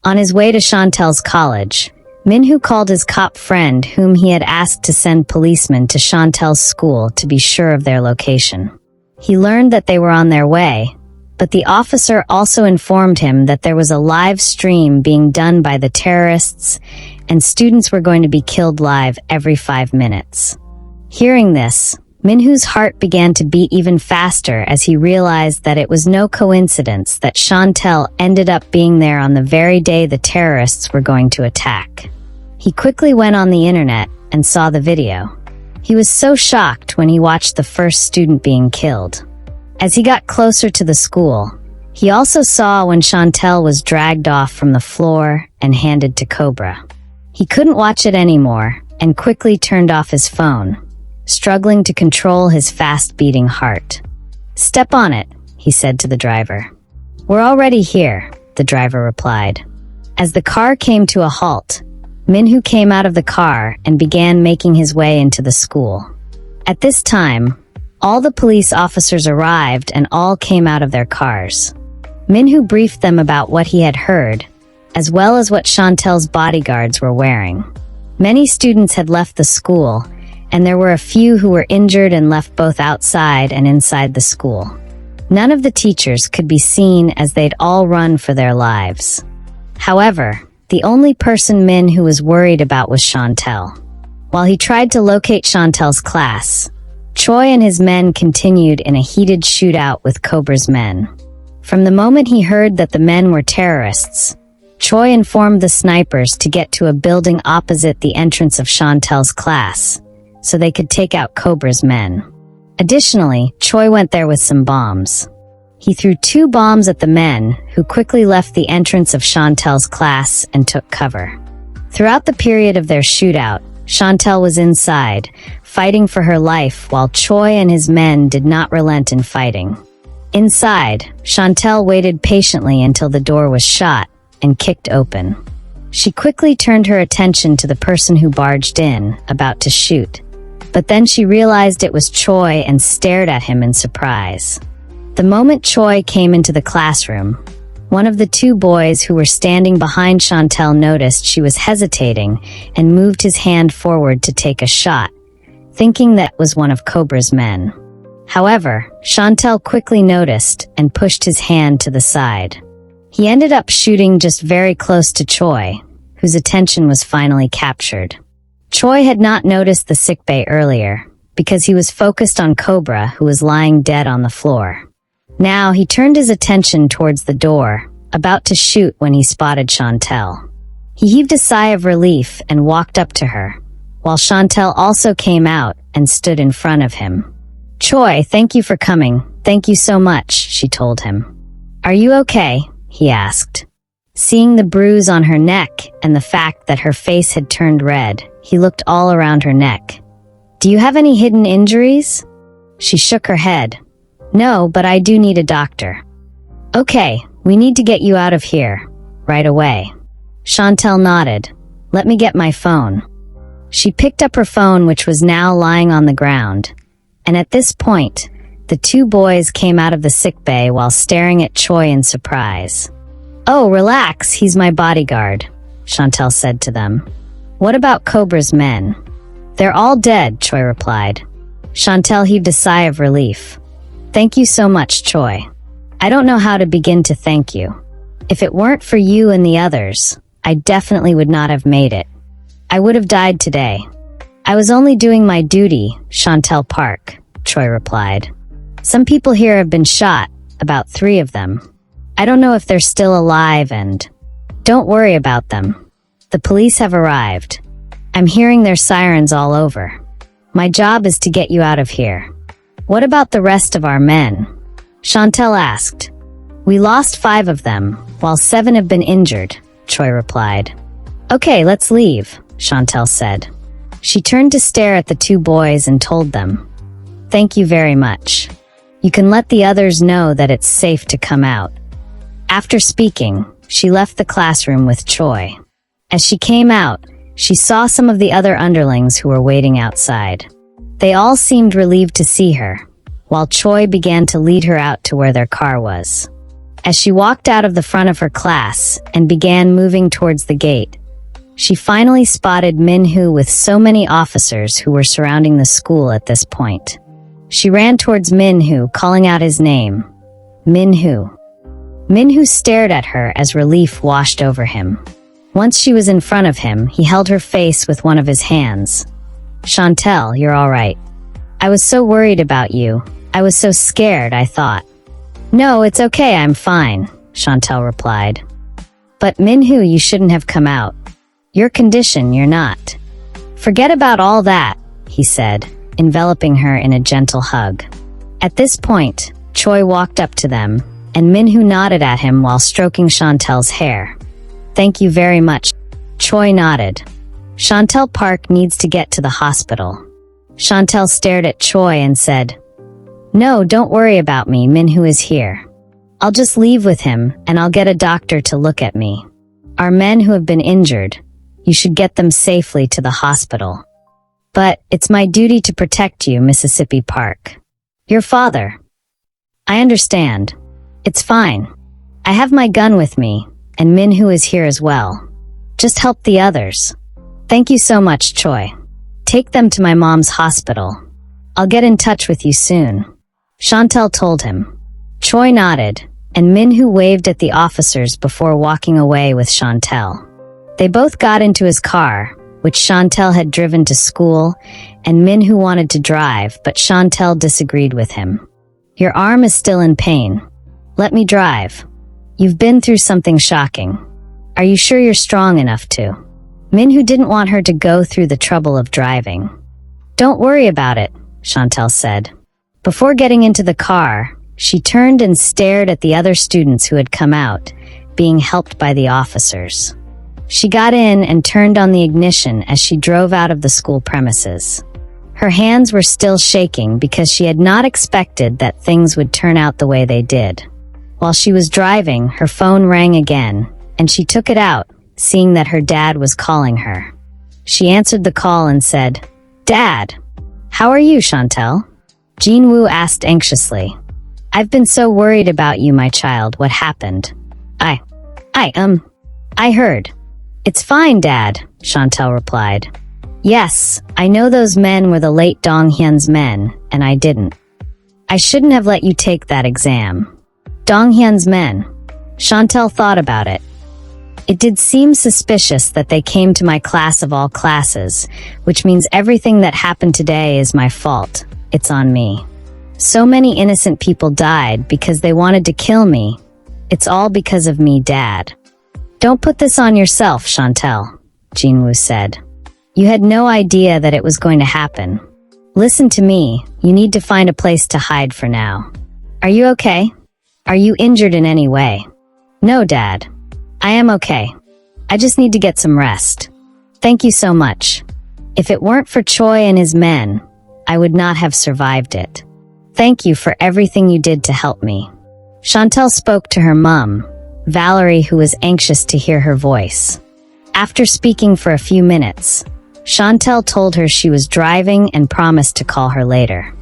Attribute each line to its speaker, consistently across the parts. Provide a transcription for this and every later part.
Speaker 1: On his way to Shantel's college, Minhoo called his cop friend whom he had asked to send policemen to Shantel's school to be sure of their location. He learned that they were on their way, but the officer also informed him that there was a live stream being done by the terrorists and students were going to be killed live every 5 minutes. Hearing this, Minhoo's heart began to beat even faster as he realized that it was no coincidence that Shantel ended up being there on the very day the terrorists were going to attack. He quickly went on the internet and saw the video. He was so shocked when he watched the first student being killed. As he got closer to the school, he also saw when Shantel was dragged off from the floor and handed to Cobra. He couldn't watch it anymore and quickly turned off his phone, struggling to control his fast-beating heart. "Step on it," he said to the driver. "We're already here," the driver replied. As the car came to a halt, Minhoo came out of the car and began making his way into the school. At this time, all the police officers arrived and all came out of their cars. Minhoo briefed them about what he had heard, as well as what Shantel's bodyguards were wearing. Many students had left the school, and there were a few who were injured and left both outside and inside the school. None of the teachers could be seen as they'd all run for their lives. However, the only person Minhoo was worried about was Shantel. While he tried to locate Shantel's class, Choi and his men continued in a heated shootout with Cobra's men. From the moment he heard that the men were terrorists, Choi informed the snipers to get to a building opposite the entrance of Shantel's class, so they could take out Cobra's men. Additionally, Choi went there with some bombs. He threw 2 bombs at the men, who quickly left the entrance of Shantel's class and took cover. Throughout the period of their shootout, Shantel was inside, fighting for her life while Choi and his men did not relent in fighting. Inside, Shantel waited patiently until the door was shot and kicked open. She quickly turned her attention to the person who barged in, about to shoot. But then she realized it was Choi and stared at him in surprise. The moment Choi came into the classroom, one of the 2 boys who were standing behind Shantel noticed she was hesitating and moved his hand forward to take a shot, thinking that was one of Cobra's men. However, Shantel quickly noticed and pushed his hand to the side. He ended up shooting just very close to Choi, whose attention was finally captured. Choi had not noticed the sickbay earlier, because he was focused on Cobra, who was lying dead on the floor. Now he turned his attention towards the door, about to shoot when he spotted Shantel. He heaved a sigh of relief and walked up to her, while Shantel also came out and stood in front of him. "Choi, thank you for coming. Thank you so much," she told him. "Are you okay?" he asked. Seeing the bruise on her neck and the fact that her face had turned red, he looked all around her neck. "Do you have any hidden injuries?" She shook her head. "No, but I do need a doctor." "Okay, we need to get you out of here, right away." Shantel nodded. "Let me get my phone." She picked up her phone, which was now lying on the ground, and at this point, the 2 boys came out of the sickbay while staring at Choi in surprise. "Oh, relax, he's my bodyguard," Shantel said to them. "What about Cobra's men?" "They're all dead," Choi replied. Shantel heaved a sigh of relief. "Thank you so much, Choi. I don't know how to begin to thank you. If it weren't for you and the others, I definitely would not have made it. I would have died today." "I was only doing my duty, Shantel Park," Choi replied. "Some people here have been shot, about 3 of them. I don't know if they're still alive and—" "Don't worry about them. The police have arrived. I'm hearing their sirens all over. My job is to get you out of here." "What about the rest of our men?" Shantel asked. "We lost 5 of them, while 7 have been injured," Choi replied. "Okay, let's leave," Shantel said. She turned to stare at the 2 boys and told them, "Thank you very much. You can let the others know that it's safe to come out." After speaking, she left the classroom with Choi. As she came out, she saw some of the other underlings who were waiting outside. They all seemed relieved to see her, while Choi began to lead her out to where their car was. As she walked out of the front of her class and began moving towards the gate, she finally spotted Min-hoo with so many officers who were surrounding the school at this point. She ran towards Min-hoo, calling out his name. Min-hoo. Min-hoo stared at her as relief washed over him. Once she was in front of him, he held her face with one of his hands. Shantel, you're all right. I was so worried about you. I was so scared, I thought. No, it's okay, I'm fine, Shantel replied. But Min-hoo, you shouldn't have come out. Your condition, you're not. Forget about all that, he said, enveloping her in a gentle hug. At this point, Choi walked up to them, and Min-hoo nodded at him while stroking Shantel's hair. Thank you very much. Choi nodded. Shantel Park needs to get to the hospital. Shantel stared at Choi and said, No, don't worry about me, Min-hoo is here. I'll just leave with him, and I'll get a doctor to look at me. Our men who have been injured, you should get them safely to the hospital. But it's my duty to protect you, Mississippi Park. Your father. I understand. It's fine. I have my gun with me, and Min-hoo is here as well. Just help the others. Thank you so much, Choi. Take them to my mom's hospital. I'll get in touch with you soon. Shantel told him. Choi nodded, and Min-hoo waved at the officers before walking away with Shantel. They both got into his car, which Shantel had driven to school, and Min-hoo wanted to drive, but Shantel disagreed with him. Your arm is still in pain. Let me drive. You've been through something shocking. Are you sure you're strong enough to? Min-hoo didn't want her to go through the trouble of driving. Don't worry about it, Shantel said. Before getting into the car, she turned and stared at the other students who had come out, being helped by the officers. She got in and turned on the ignition as she drove out of the school premises. Her hands were still shaking because she had not expected that things would turn out the way they did. While she was driving, her phone rang again, and she took it out, seeing that her dad was calling her. She answered the call and said, Dad, how are you, Shantel? Jin-woo asked anxiously. I've been so worried about you, my child. What happened? I heard. It's fine, Dad, Shantel replied. Yes, I know those men were the late Dong-hyun's men, and I didn't. I shouldn't have let you take that exam. Dong-hyun's men. Shantel thought about it. It did seem suspicious that they came to my class of all classes, which means everything that happened today is my fault. It's on me. So many innocent people died because they wanted to kill me. It's all because of me, Dad. Don't put this on yourself, Shantel, Jin-woo said. You had no idea that it was going to happen. Listen to me, you need to find a place to hide for now. Are you okay? Are you injured in any way? No, Dad. I am okay. I just need to get some rest. Thank you so much. If it weren't for Choi and his men, I would not have survived it. Thank you for everything you did to help me. Shantel spoke to her mum, Valerie, who was anxious to hear her voice. After speaking for a few minutes, Shantel told her she was driving and promised to call her later.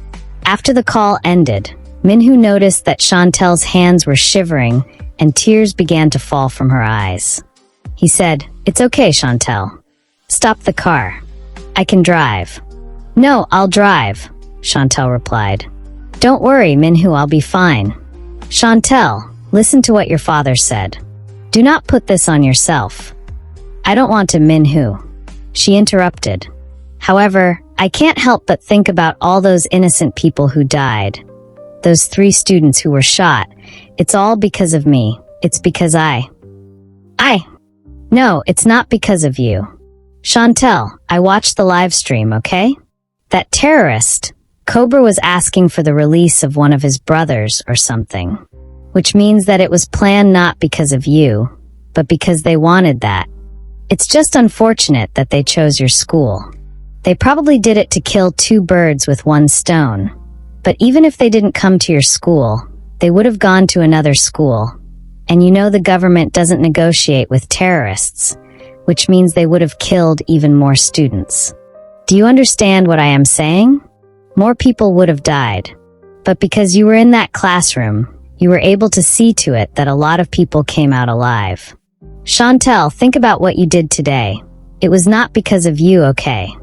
Speaker 1: After the call ended, Min-hoo noticed that Shantel's hands were shivering and tears began to fall from her eyes. He said, It's okay, Shantel. Stop the car. I can drive. No, I'll drive, Shantel replied. Don't worry, Min-hoo, I'll be fine. Shantel, listen to what your father said. Do not put this on yourself. I don't want to, Min-hoo. She interrupted. However, I can't help but think about all those innocent people who died. Those 3 students who were shot. It's all because of me. It's because No, it's not because of you. Shantel, I watched the live stream, okay? That terrorist, Cobra, was asking for the release of one of his brothers or something. Which means that it was planned not because of you, but because they wanted that. It's just unfortunate that they chose your school. They probably did it to kill 2 birds with 1 stone. But even if they didn't come to your school, they would have gone to another school. And you know the government doesn't negotiate with terrorists, which means they would have killed even more students. Do you understand what I am saying? More people would have died. But because you were in that classroom, You were able to see to it that a lot of people came out alive. Shantel, think about what you did today. It was not because of you, okay?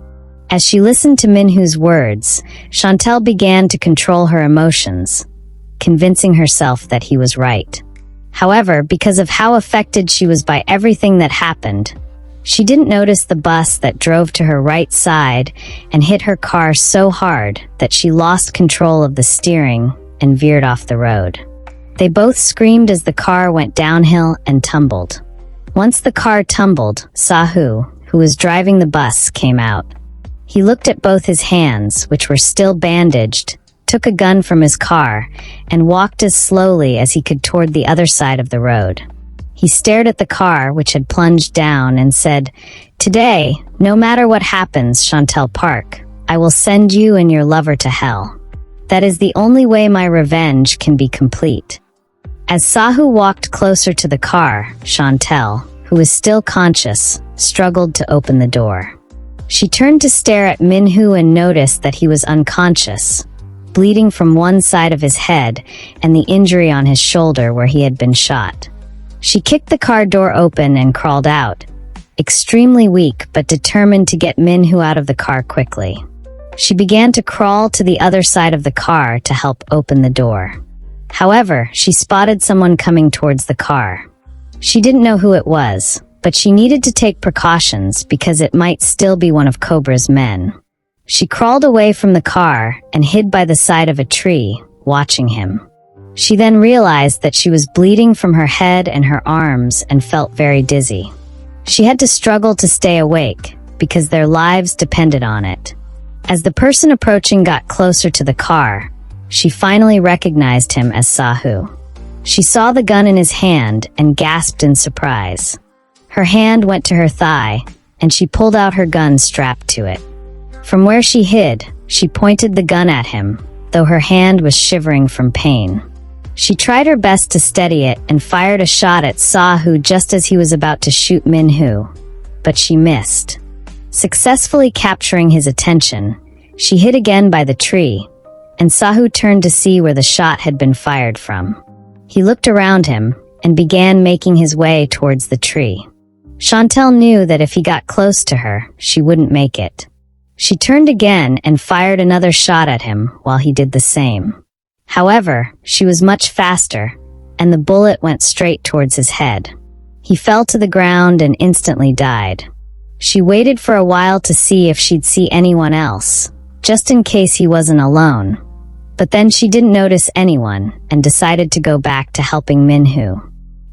Speaker 1: As she listened to Minhoo's words, Shantel began to control her emotions, convincing herself that he was right. However, because of how affected she was by everything that happened, she didn't notice the bus that drove to her right side and hit her car so hard that she lost control of the steering and veered off the road. They both screamed as the car went downhill and tumbled. Once the car tumbled, Sahu, who was driving the bus, came out. He looked at both his hands, which were still bandaged, took a gun from his car, and walked as slowly as he could toward the other side of the road. He stared at the car, which had plunged down, and said, "Today, no matter what happens, Shantel Park, I will send you and your lover to hell. That is the only way my revenge can be complete." As Sahu walked closer to the car, Shantel, who was still conscious, struggled to open the door. She turned to stare at Minhoo and noticed that he was unconscious, bleeding from one side of his head and the injury on his shoulder where he had been shot. She kicked the car door open and crawled out, extremely weak but determined to get Minhoo out of the car quickly. She began to crawl to the other side of the car to help open the door. However, she spotted someone coming towards the car. She didn't know who it was, but she needed to take precautions because it might still be one of Cobra's men. She crawled away from the car and hid by the side of a tree, watching him. She then realized that she was bleeding from her head and her arms and felt very dizzy. She had to struggle to stay awake because their lives depended on it. As the person approaching got closer to the car, she finally recognized him as Sahu. She saw the gun in his hand and gasped in surprise. Her hand went to her thigh, and she pulled out her gun strapped to it. From where she hid, she pointed the gun at him, though her hand was shivering from pain. She tried her best to steady it and fired a shot at Sahu just as he was about to shoot Minhoo, but she missed. Successfully capturing his attention, she hid again by the tree, and Sahu turned to see where the shot had been fired from. He looked around him and began making his way towards the tree. Shantel knew that if he got close to her, she wouldn't make it. She turned again and fired another shot at him while he did the same. However, she was much faster, and the bullet went straight towards his head. He fell to the ground and instantly died. She waited for a while to see if she'd see anyone else, just in case he wasn't alone. But then she didn't notice anyone and decided to go back to helping Minhoo.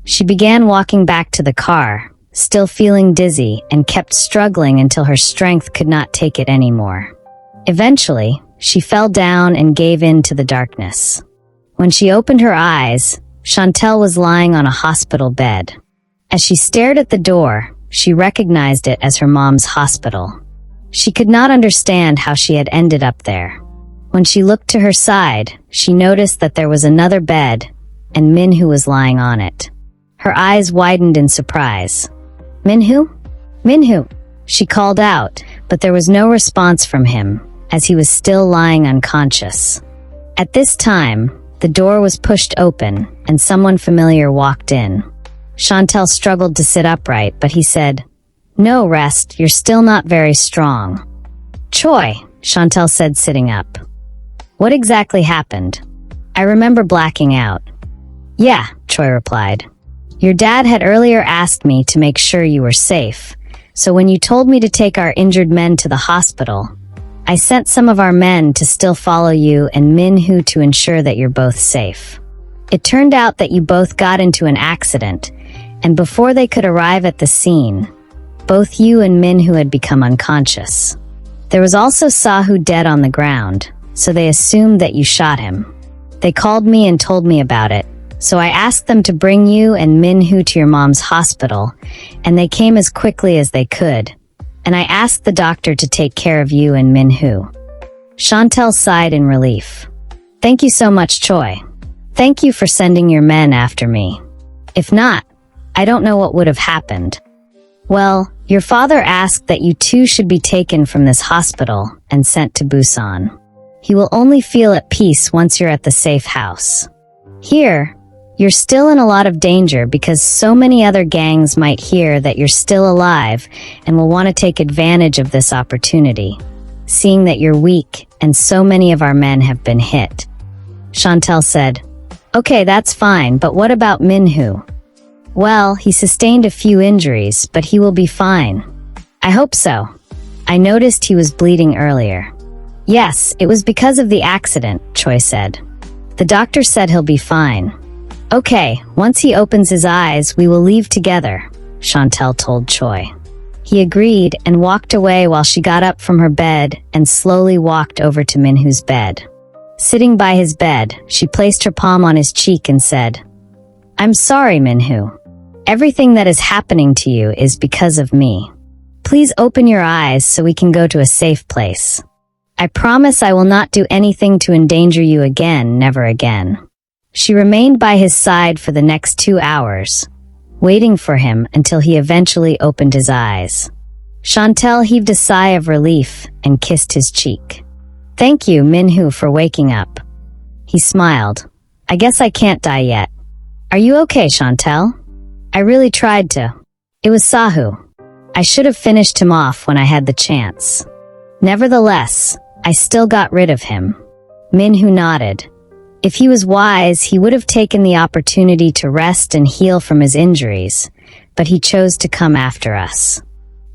Speaker 1: She began walking back to the car, still feeling dizzy, and kept struggling until her strength could not take it anymore. Eventually, she fell down and gave in to the darkness. When she opened her eyes, Shantel was lying on a hospital bed. As she stared at the door, she recognized it as her mom's hospital. She could not understand how she had ended up there. When she looked to her side, she noticed that there was another bed, and Minhoo was lying on it. Her eyes widened in surprise. "Minhoo? Minhoo!" She called out, but there was no response from him, as he was still lying unconscious. At this time, the door was pushed open, and someone familiar walked in. Shantel struggled to sit upright, but he said, "No, Rest, you're still not very strong." "Choi," Shantel said, sitting up. "What exactly happened? I remember blacking out." "Yeah," Choi replied. "Your dad had earlier asked me to make sure you were safe, so when you told me to take our injured men to the hospital, I sent some of our men to still follow you and Minhoo to ensure that you're both safe. It turned out that you both got into an accident, and before they could arrive at the scene, both you and Minhoo had become unconscious. There was also Sahu dead on the ground, so they assumed that you shot him. They called me and told me about it, so I asked them to bring you and Minhoo to your mom's hospital, and they came as quickly as they could, and I asked the doctor to take care of you and Minhoo." Shantel sighed in relief. "Thank you so much, Choi. Thank you for sending your men after me. If not, I don't know what would have happened. Well, your father asked that you two should be taken from this hospital and sent to Busan. He will only feel at peace once you're at the safe house. Here, You're still in a lot of danger because so many other gangs might hear that you're still alive and will want to take advantage of this opportunity, seeing that you're weak and so many of our men have been hit. Shantel said, "Okay, that's fine, but what about Minhoo?" "Well, he sustained a few injuries, but he will be fine." "I hope so. I noticed he was bleeding earlier." "Yes, it was because of the accident," Choi said. "The doctor said he'll be fine." "Okay, once he opens his eyes, we will leave together," Shantel told Choi. He agreed and walked away while she got up from her bed and slowly walked over to Minhoo's bed. Sitting by his bed, she placed her palm on his cheek and said, "I'm sorry, Minhoo. Everything that is happening to you is because of me. Please open your eyes so we can go to a safe place. I promise I will not do anything to endanger you again, never again." She remained by his side for the next 2 hours, waiting for him until he eventually opened his eyes. Shantel heaved a sigh of relief and kissed his cheek. "Thank you, Minhoo, for waking up." He smiled. "I guess I can't die yet." "Are you okay, Shantel?" "I really tried to. It was Sahu. I should have finished him off when I had the chance. Nevertheless, I still got rid of him." Minhoo nodded. If he was wise, he would have taken the opportunity to rest and heal from his injuries, but he chose to come after us.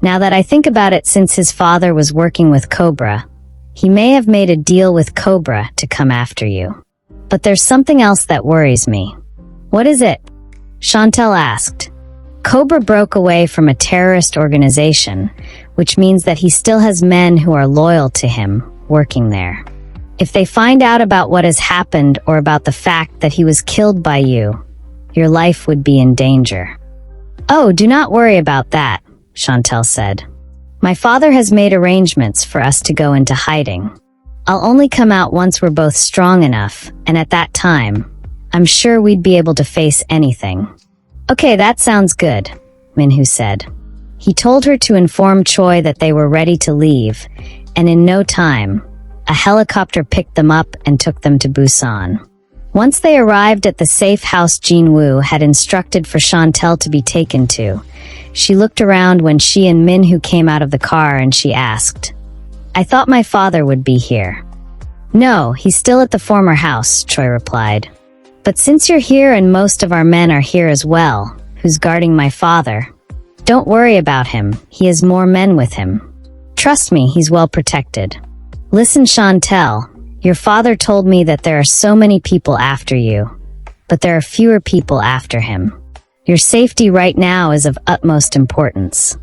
Speaker 1: Now that I think about it, since his father was working with Cobra, he may have made a deal with Cobra to come after you. But there's something else that worries me. "What is it?" Shantel asked. "Cobra broke away from a terrorist organization, which means that he still has men who are loyal to him working there. If they find out about what has happened or about the fact that he was killed by you, your life would be in danger." "Oh, do not worry about that," Shantel said. "My father has made arrangements for us to go into hiding. I'll only come out once we're both strong enough, and at that time, I'm sure we'd be able to face anything." "Okay, that sounds good," Minhoo said. He told her to inform Choi that they were ready to leave, and in no time, a helicopter picked them up and took them to Busan. Once they arrived at the safe house Jin-woo had instructed for Shantel to be taken to, she looked around when she and Minhoo came out of the car and she asked, "I thought my father would be here." "No, he's still at the former house," Choi replied. "But since you're here and most of our men are here as well, who's guarding my father? Don't worry about him, he has more men with him. Trust me, he's well protected." "Listen, Shantel, your father told me that there are so many people after you, but there are fewer people after him. Your safety right now is of utmost importance."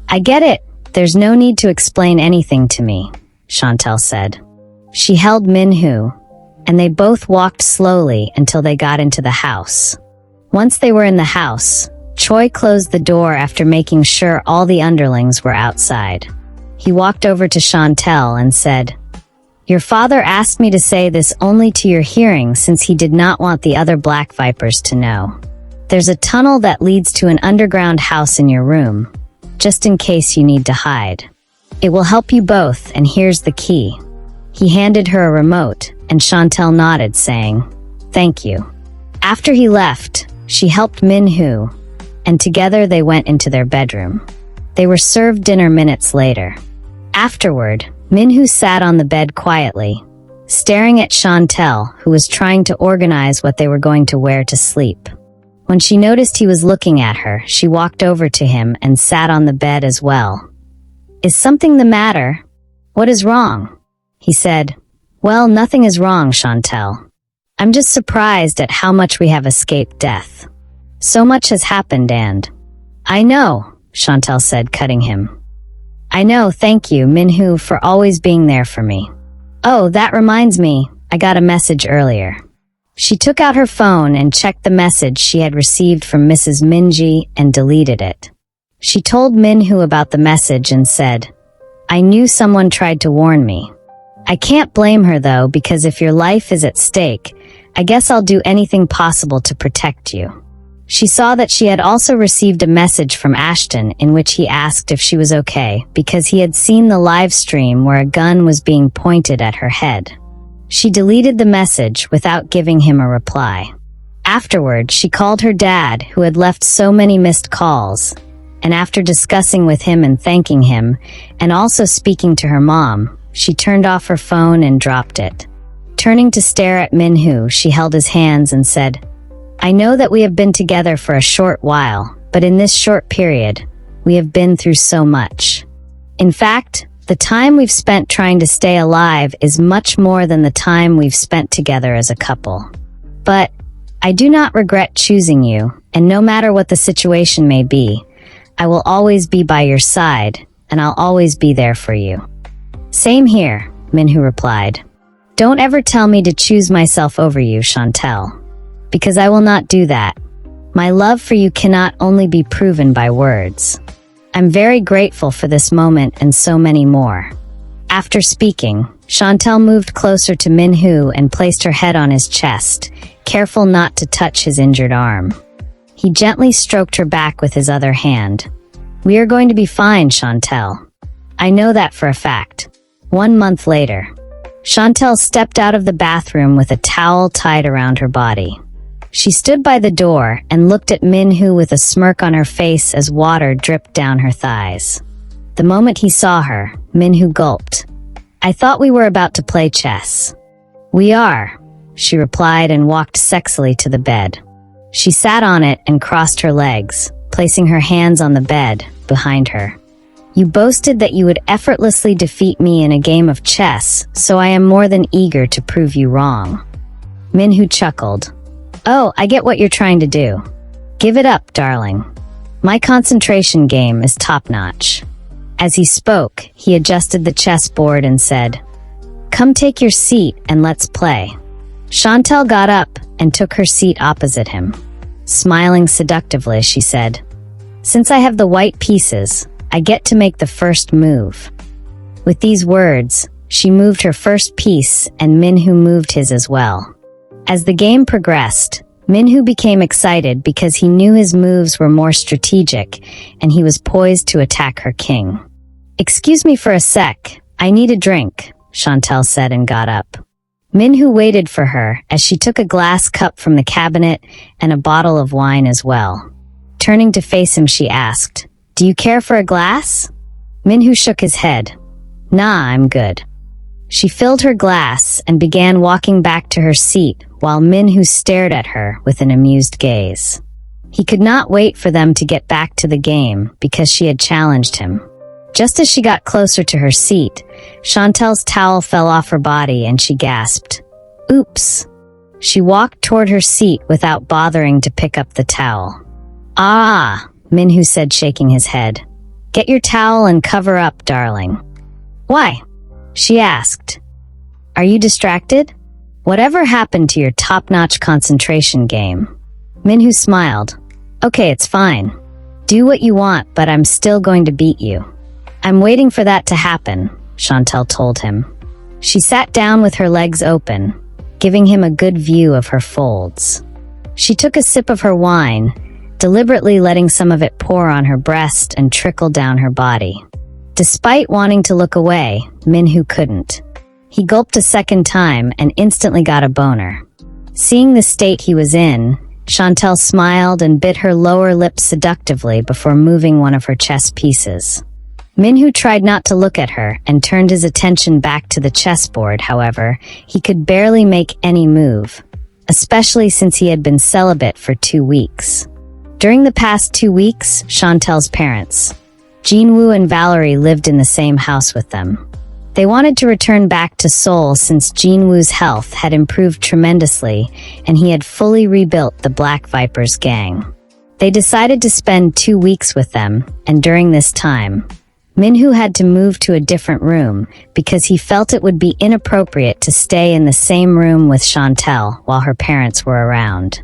Speaker 1: "I get it. There's no need to explain anything to me," Shantel said. She held Minhoo, and they both walked slowly until they got into the house. Once they were in the house, Choi closed the door after making sure all the underlings were outside. He walked over to Shantel and said, "Your father asked me to say this only to your hearing since he did not want the other Black Vipers to know. There's a tunnel that leads to an underground house in your room, just in case you need to hide. It will help you both, and here's the key." He handed her a remote, and Shantel nodded, saying, "Thank you." After he left, she helped Minhoo, and together they went into their bedroom. They were served dinner minutes later. Afterward, Minhoo sat on the bed quietly, staring at Shantel, who was trying to organize what they were going to wear to sleep. When she noticed he was looking at her, she walked over to him and sat on the bed as well. "Is something the matter? What is wrong?" He said, "Well, nothing is wrong, Shantel. I'm just surprised at how much we have escaped death. So much has happened and—" "I know," Shantel said, cutting him. "I know, thank you, Minhoo, for always being there for me. Oh, that reminds me, I got a message earlier." She took out her phone and checked the message she had received from Mrs. Minji and deleted it. She told Minhoo about the message and said, "I knew someone tried to warn me. I can't blame her though, because if your life is at stake, I guess I'll do anything possible to protect you." She saw that she had also received a message from Ashton in which he asked if she was okay because he had seen the live stream where a gun was being pointed at her head. She deleted the message without giving him a reply. Afterward, she called her dad, who had left so many missed calls, and after discussing with him and thanking him, and also speaking to her mom, she turned off her phone and dropped it. Turning to stare at Minhoo, she held his hands and said, "I know that we have been together for a short while, but in this short period, we have been through so much. In fact, the time we've spent trying to stay alive is much more than the time we've spent together as a couple. But I do not regret choosing you, and no matter what the situation may be, I will always be by your side, and I'll always be there for you." "Same here," Minhoo replied. "Don't ever tell me to choose myself over you, Shantel, because I will not do that. My love for you cannot only be proven by words. I'm very grateful for this moment and so many more." After speaking, Shantel moved closer to Minhoo and placed her head on his chest, careful not to touch his injured arm. He gently stroked her back with his other hand. "We are going to be fine, Shantel. I know that for a fact." 1 month later, Shantel stepped out of the bathroom with a towel tied around her body. She stood by the door and looked at Minhoo with a smirk on her face as water dripped down her thighs. The moment he saw her, Minhoo gulped. "I thought we were about to play chess." "We are," she replied and walked sexily to the bed. She sat on it and crossed her legs, placing her hands on the bed behind her. "You boasted that you would effortlessly defeat me in a game of chess, so I am more than eager to prove you wrong." Minhoo chuckled. "Oh, I get what you're trying to do. Give it up, darling. My concentration game is top-notch." As he spoke, he adjusted the chessboard and said, "Come take your seat and let's play." Shantel got up and took her seat opposite him. Smiling seductively, she said, "Since I have the white pieces, I get to make the first move." With these words, she moved her first piece and Minhoo moved his as well. As the game progressed, Minhoo became excited because he knew his moves were more strategic and he was poised to attack her king. "Excuse me for a sec, I need a drink," Shantel said and got up. Minhoo waited for her as she took a glass cup from the cabinet and a bottle of wine as well. Turning to face him, she asked, "Do you care for a glass?" Minhoo shook his head. "Nah, I'm good." She filled her glass and began walking back to her seat while Minhoo stared at her with an amused gaze. He could not wait for them to get back to the game because she had challenged him. Just as she got closer to her seat, Shantel's towel fell off her body and she gasped, "Oops." She walked toward her seat without bothering to pick up the towel. "Ah," Minhoo said, shaking his head. "Get your towel and cover up, darling." "Why?" she asked. "Are you distracted? Whatever happened to your top-notch concentration game?" Minhoo smiled. "Okay, it's fine. Do what you want, but I'm still going to beat you." "I'm waiting for that to happen," Shantel told him. She sat down with her legs open, giving him a good view of her folds. She took a sip of her wine, deliberately letting some of it pour on her breast and trickle down her body. Despite wanting to look away, Minhoo couldn't. He gulped a second time and instantly got a boner. Seeing the state he was in, Shantel smiled and bit her lower lip seductively before moving one of her chess pieces. Minhoo tried not to look at her and turned his attention back to the chessboard. However, he could barely make any move, especially since he had been celibate for 2 weeks. During the past 2 weeks, Shantel's parents, Jinwoo and Valerie, lived in the same house with them. They wanted to return back to Seoul since Jinwoo's health had improved tremendously and he had fully rebuilt the Black Vipers gang. They decided to spend 2 weeks with them, and during this time, Minhoo had to move to a different room because he felt it would be inappropriate to stay in the same room with Shantel while her parents were around.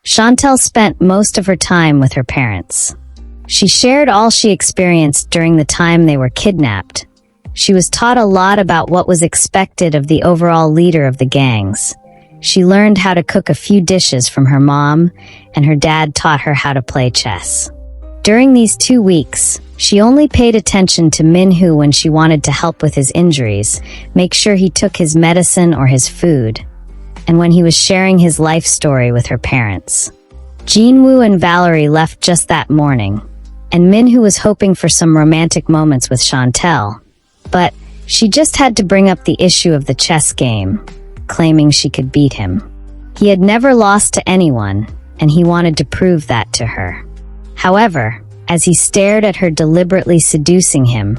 Speaker 1: Shantel spent most of her time with her parents. She shared all she experienced during the time they were kidnapped. She was taught a lot about what was expected of the overall leader of the gangs. She learned how to cook a few dishes from her mom, and her dad taught her how to play chess. During these 2 weeks, she only paid attention to Minhoo when she wanted to help with his injuries, make sure he took his medicine or his food. and when he was sharing his life story with her parents. Jinwoo and Valerie left just that morning, and Minhoo was hoping for some romantic moments with Shantel, but she just had to bring up the issue of the chess game, claiming she could beat him. He had never lost to anyone, and he wanted to prove that to her. However, as he stared at her deliberately seducing him,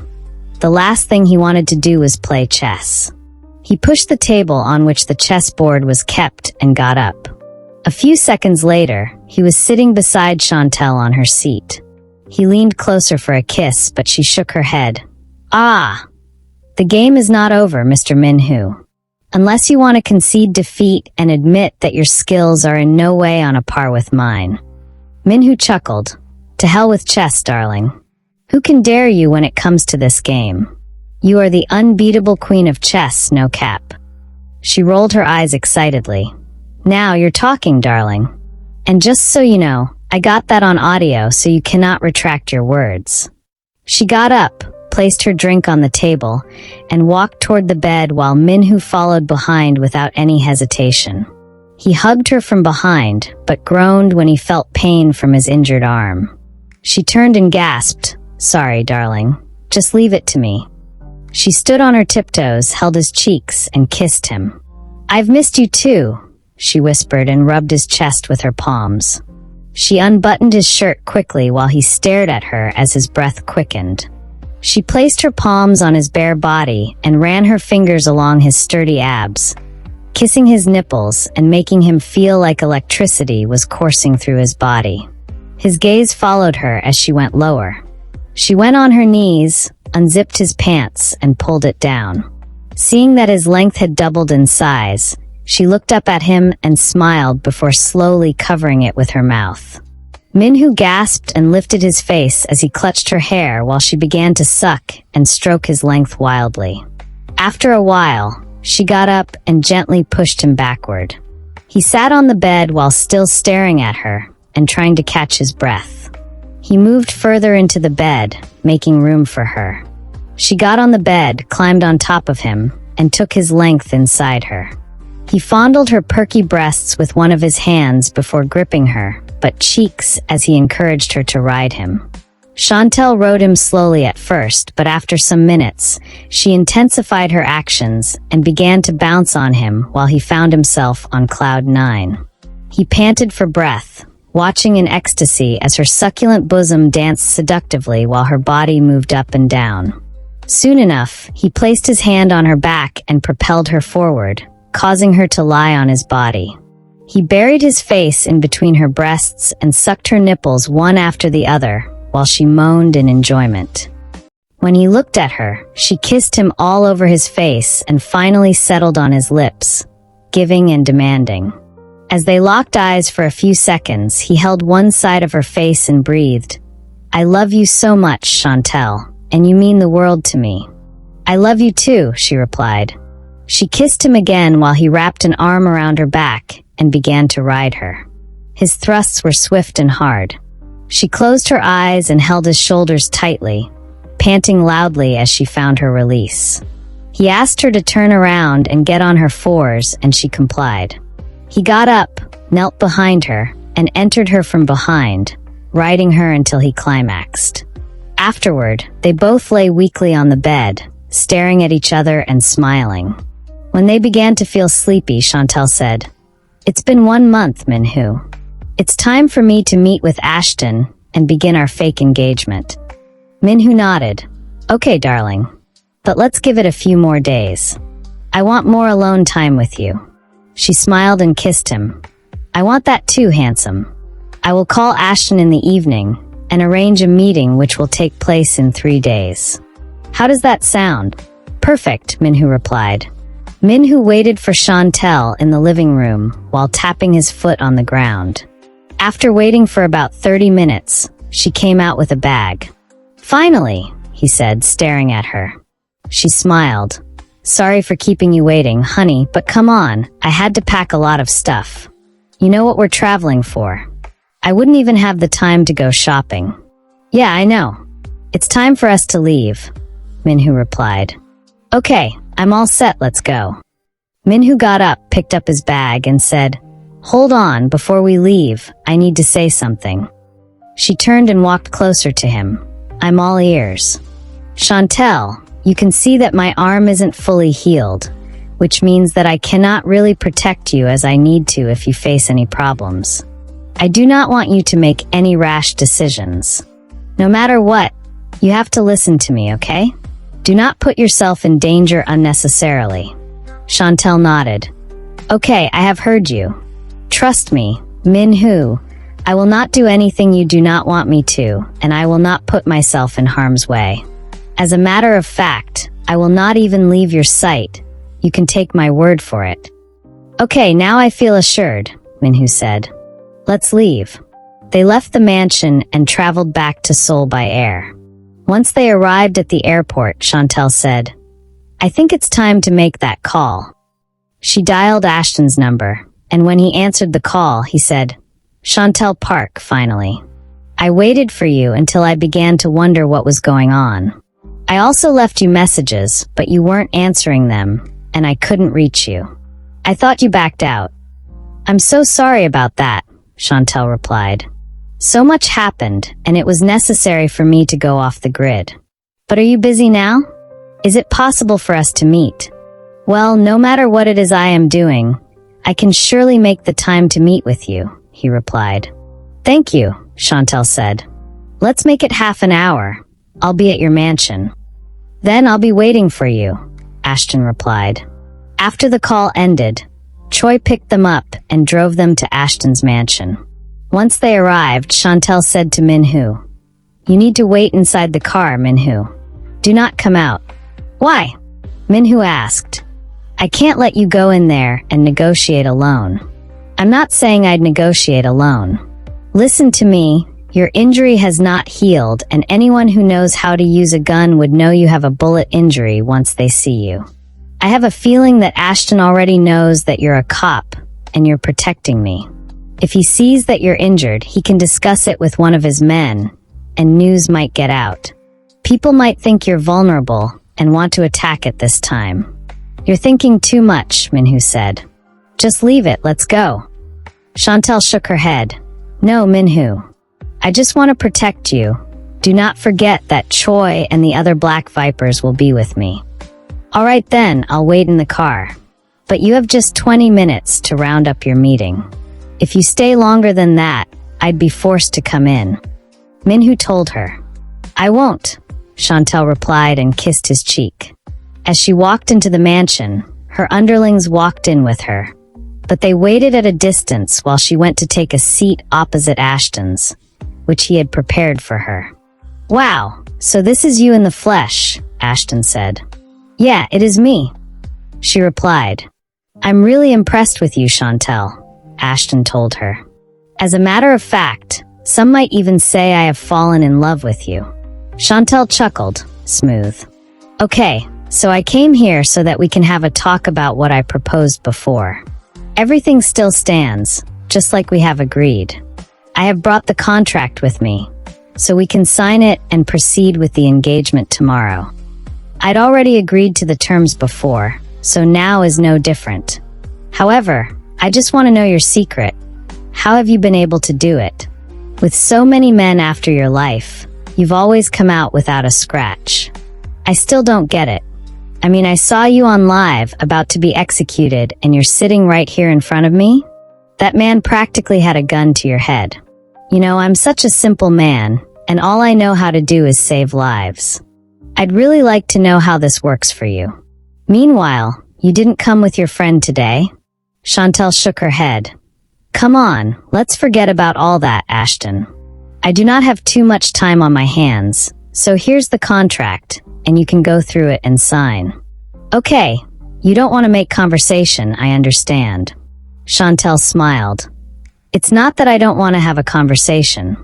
Speaker 1: the last thing he wanted to do was play chess. He pushed the table on which the chessboard was kept and got up. A few seconds later, he was sitting beside Shantel on her seat. He leaned closer for a kiss, but she shook her head. "Ah! The game is not over, Mr. Minhoo. Unless you want to concede defeat and admit that your skills are in no way on a par with mine." Minhoo chuckled. "To hell with chess, darling. Who can dare you when it comes to this game? You are the unbeatable queen of chess, no cap." She rolled her eyes excitedly. "Now you're talking, darling. And just so you know, I got that on audio, so you cannot retract your words." She got up, placed her drink on the table, and walked toward the bed while Minhoo followed behind without any hesitation. He hugged her from behind, but groaned when he felt pain from his injured arm. She turned and gasped, "Sorry, darling. Just leave it to me." She stood on her tiptoes, held his cheeks, and kissed him. "I've missed you too," she whispered and rubbed his chest with her palms. She unbuttoned his shirt quickly while he stared at her as his breath quickened. She placed her palms on his bare body and ran her fingers along his sturdy abs, kissing his nipples and making him feel like electricity was coursing through his body. His gaze followed her as she went lower. She went on her knees, unzipped his pants, and pulled it down. Seeing that his length had doubled in size, she looked up at him and smiled before slowly covering it with her mouth. Minhoo gasped and lifted his face as he clutched her hair while she began to suck and stroke his length wildly. After a while, she got up and gently pushed him backward. He sat on the bed while still staring at her and trying to catch his breath. He moved further into the bed, making room for her. She got on the bed, climbed on top of him, and took his length inside her. He fondled her perky breasts with one of his hands before gripping her, but cheeks as he encouraged her to ride him. Shantel rode him slowly at first, but after some minutes, she intensified her actions and began to bounce on him while he found himself on cloud 9. He panted for breath, watching in ecstasy as her succulent bosom danced seductively while her body moved up and down. Soon enough, he placed his hand on her back and propelled her forward, causing her to lie on his body. He buried his face in between her breasts and sucked her nipples one after the other, while she moaned in enjoyment. When he looked at her, she kissed him all over his face and finally settled on his lips, giving and demanding. As they locked eyes for a few seconds, he held one side of her face and breathed, "I love you so much, Shantel, and you mean the world to me." "I love you too," she replied. She kissed him again while he wrapped an arm around her back and began to ride her. His thrusts were swift and hard. She closed her eyes and held his shoulders tightly, panting loudly as she found her release. He asked her to turn around and get on her fours, and she complied. He got up, knelt behind her, and entered her from behind, riding her until he climaxed. Afterward, they both lay weakly on the bed, staring at each other and smiling. When they began to feel sleepy, Shantel said, "It's been 1 month, Minhoo. It's time for me to meet with Ashton and begin our fake engagement." Minhoo nodded. "Okay, darling. But let's give it a few more days. I want more alone time with you." She smiled and kissed him. "I want that too, handsome. I will call Ashton in the evening and arrange a meeting which will take place in 3 days. How does that sound?" "Perfect," Minhoo replied. Minhoo waited for Shantel in the living room while tapping his foot on the ground. After waiting for about 30 minutes, she came out with a bag. "Finally," he said, staring at her. She smiled. "Sorry for keeping you waiting, honey, but come on, I had to pack a lot of stuff. You know what we're traveling for. I wouldn't even have the time to go shopping." "Yeah, I know. It's time for us to leave," Minhoo replied. "Okay, I'm all set, let's go." Minhoo got up, picked up his bag, and said, "Hold on, before we leave, I need to say something." She turned and walked closer to him. "I'm all ears." "Shantel, you can see that my arm isn't fully healed, which means that I cannot really protect you as I need to if you face any problems. I do not want you to make any rash decisions. No matter what, you have to listen to me, okay? Do not put yourself in danger unnecessarily." Shantel nodded. "Okay, I have heard you. Trust me, Minhoo, I will not do anything you do not want me to, and I will not put myself in harm's way. As a matter of fact, I will not even leave your sight. You can take my word for it." "Okay, now I feel assured," Minhoo said. "Let's leave." They left the mansion and traveled back to Seoul by air. Once they arrived at the airport, Shantel said, "I think it's time to make that call." She dialed Ashton's number, and when he answered the call, he said, "Shantel Park, finally. I waited for you until I began to wonder what was going on. I also left you messages, but you weren't answering them, and I couldn't reach you. I thought you backed out." "I'm so sorry about that," Shantel replied. "So much happened, and it was necessary for me to go off the grid. But are you busy now? Is it possible for us to meet?" "Well, no matter what it is I am doing, I can surely make the time to meet with you," he replied. "Thank you," Shantel said. "Let's make it half an hour. I'll be at your mansion." "Then I'll be waiting for you," Ashton replied. After the call ended, Choi picked them up and drove them to Ashton's mansion. Once they arrived, Shantel said to Minhoo, "You need to wait inside the car, Minhoo. Do not come out." "Why?" Minhoo asked. "I can't let you go in there and negotiate alone." "I'm not saying I'd negotiate alone. Listen to me, your injury has not healed, and anyone who knows how to use a gun would know you have a bullet injury once they see you. I have a feeling that Ashton already knows that you're a cop, and you're protecting me. If he sees that you're injured, he can discuss it with one of his men, and news might get out. People might think you're vulnerable and want to attack at this time." "You're thinking too much," Minhoo said. "Just leave it, let's go." Shantel shook her head. "No, Minhoo. I just want to protect you. Do not forget that Choi and the other Black Vipers will be with me." "All right then, I'll wait in the car. But you have just 20 minutes to round up your meeting. If you stay longer than that, I'd be forced to come in," Minhoo told her. "I won't," Shantel replied and kissed his cheek. As she walked into the mansion, her underlings walked in with her, but they waited at a distance while she went to take a seat opposite Ashton's, which he had prepared for her. "Wow, so this is you in the flesh," Ashton said. "Yeah, it is me," she replied. "I'm really impressed with you, Shantel," Ashton told her. "As a matter of fact, some might even say I have fallen in love with you." Shantel chuckled, smooth. "Okay, so I came here so that we can have a talk about what I proposed before. Everything still stands, just like we have agreed. I have brought the contract with me, so we can sign it and proceed with the engagement tomorrow. I'd already agreed to the terms before, so now is no different. However, I just want to know your secret. How have you been able to do it? With so many men after your life, you've always come out without a scratch. I still don't get it. I mean, I saw you on live about to be executed and you're sitting right here in front of me? That man practically had a gun to your head. You know, I'm such a simple man, and all I know how to do is save lives. I'd really like to know how this works for you. Meanwhile, you didn't come with your friend today?" Shantel shook her head. "Come on, let's forget about all that, Ashton. I do not have too much time on my hands, so here's the contract, and you can go through it and sign." "Okay, you don't want to make conversation, I understand." Shantel smiled. "It's not that I don't want to have a conversation.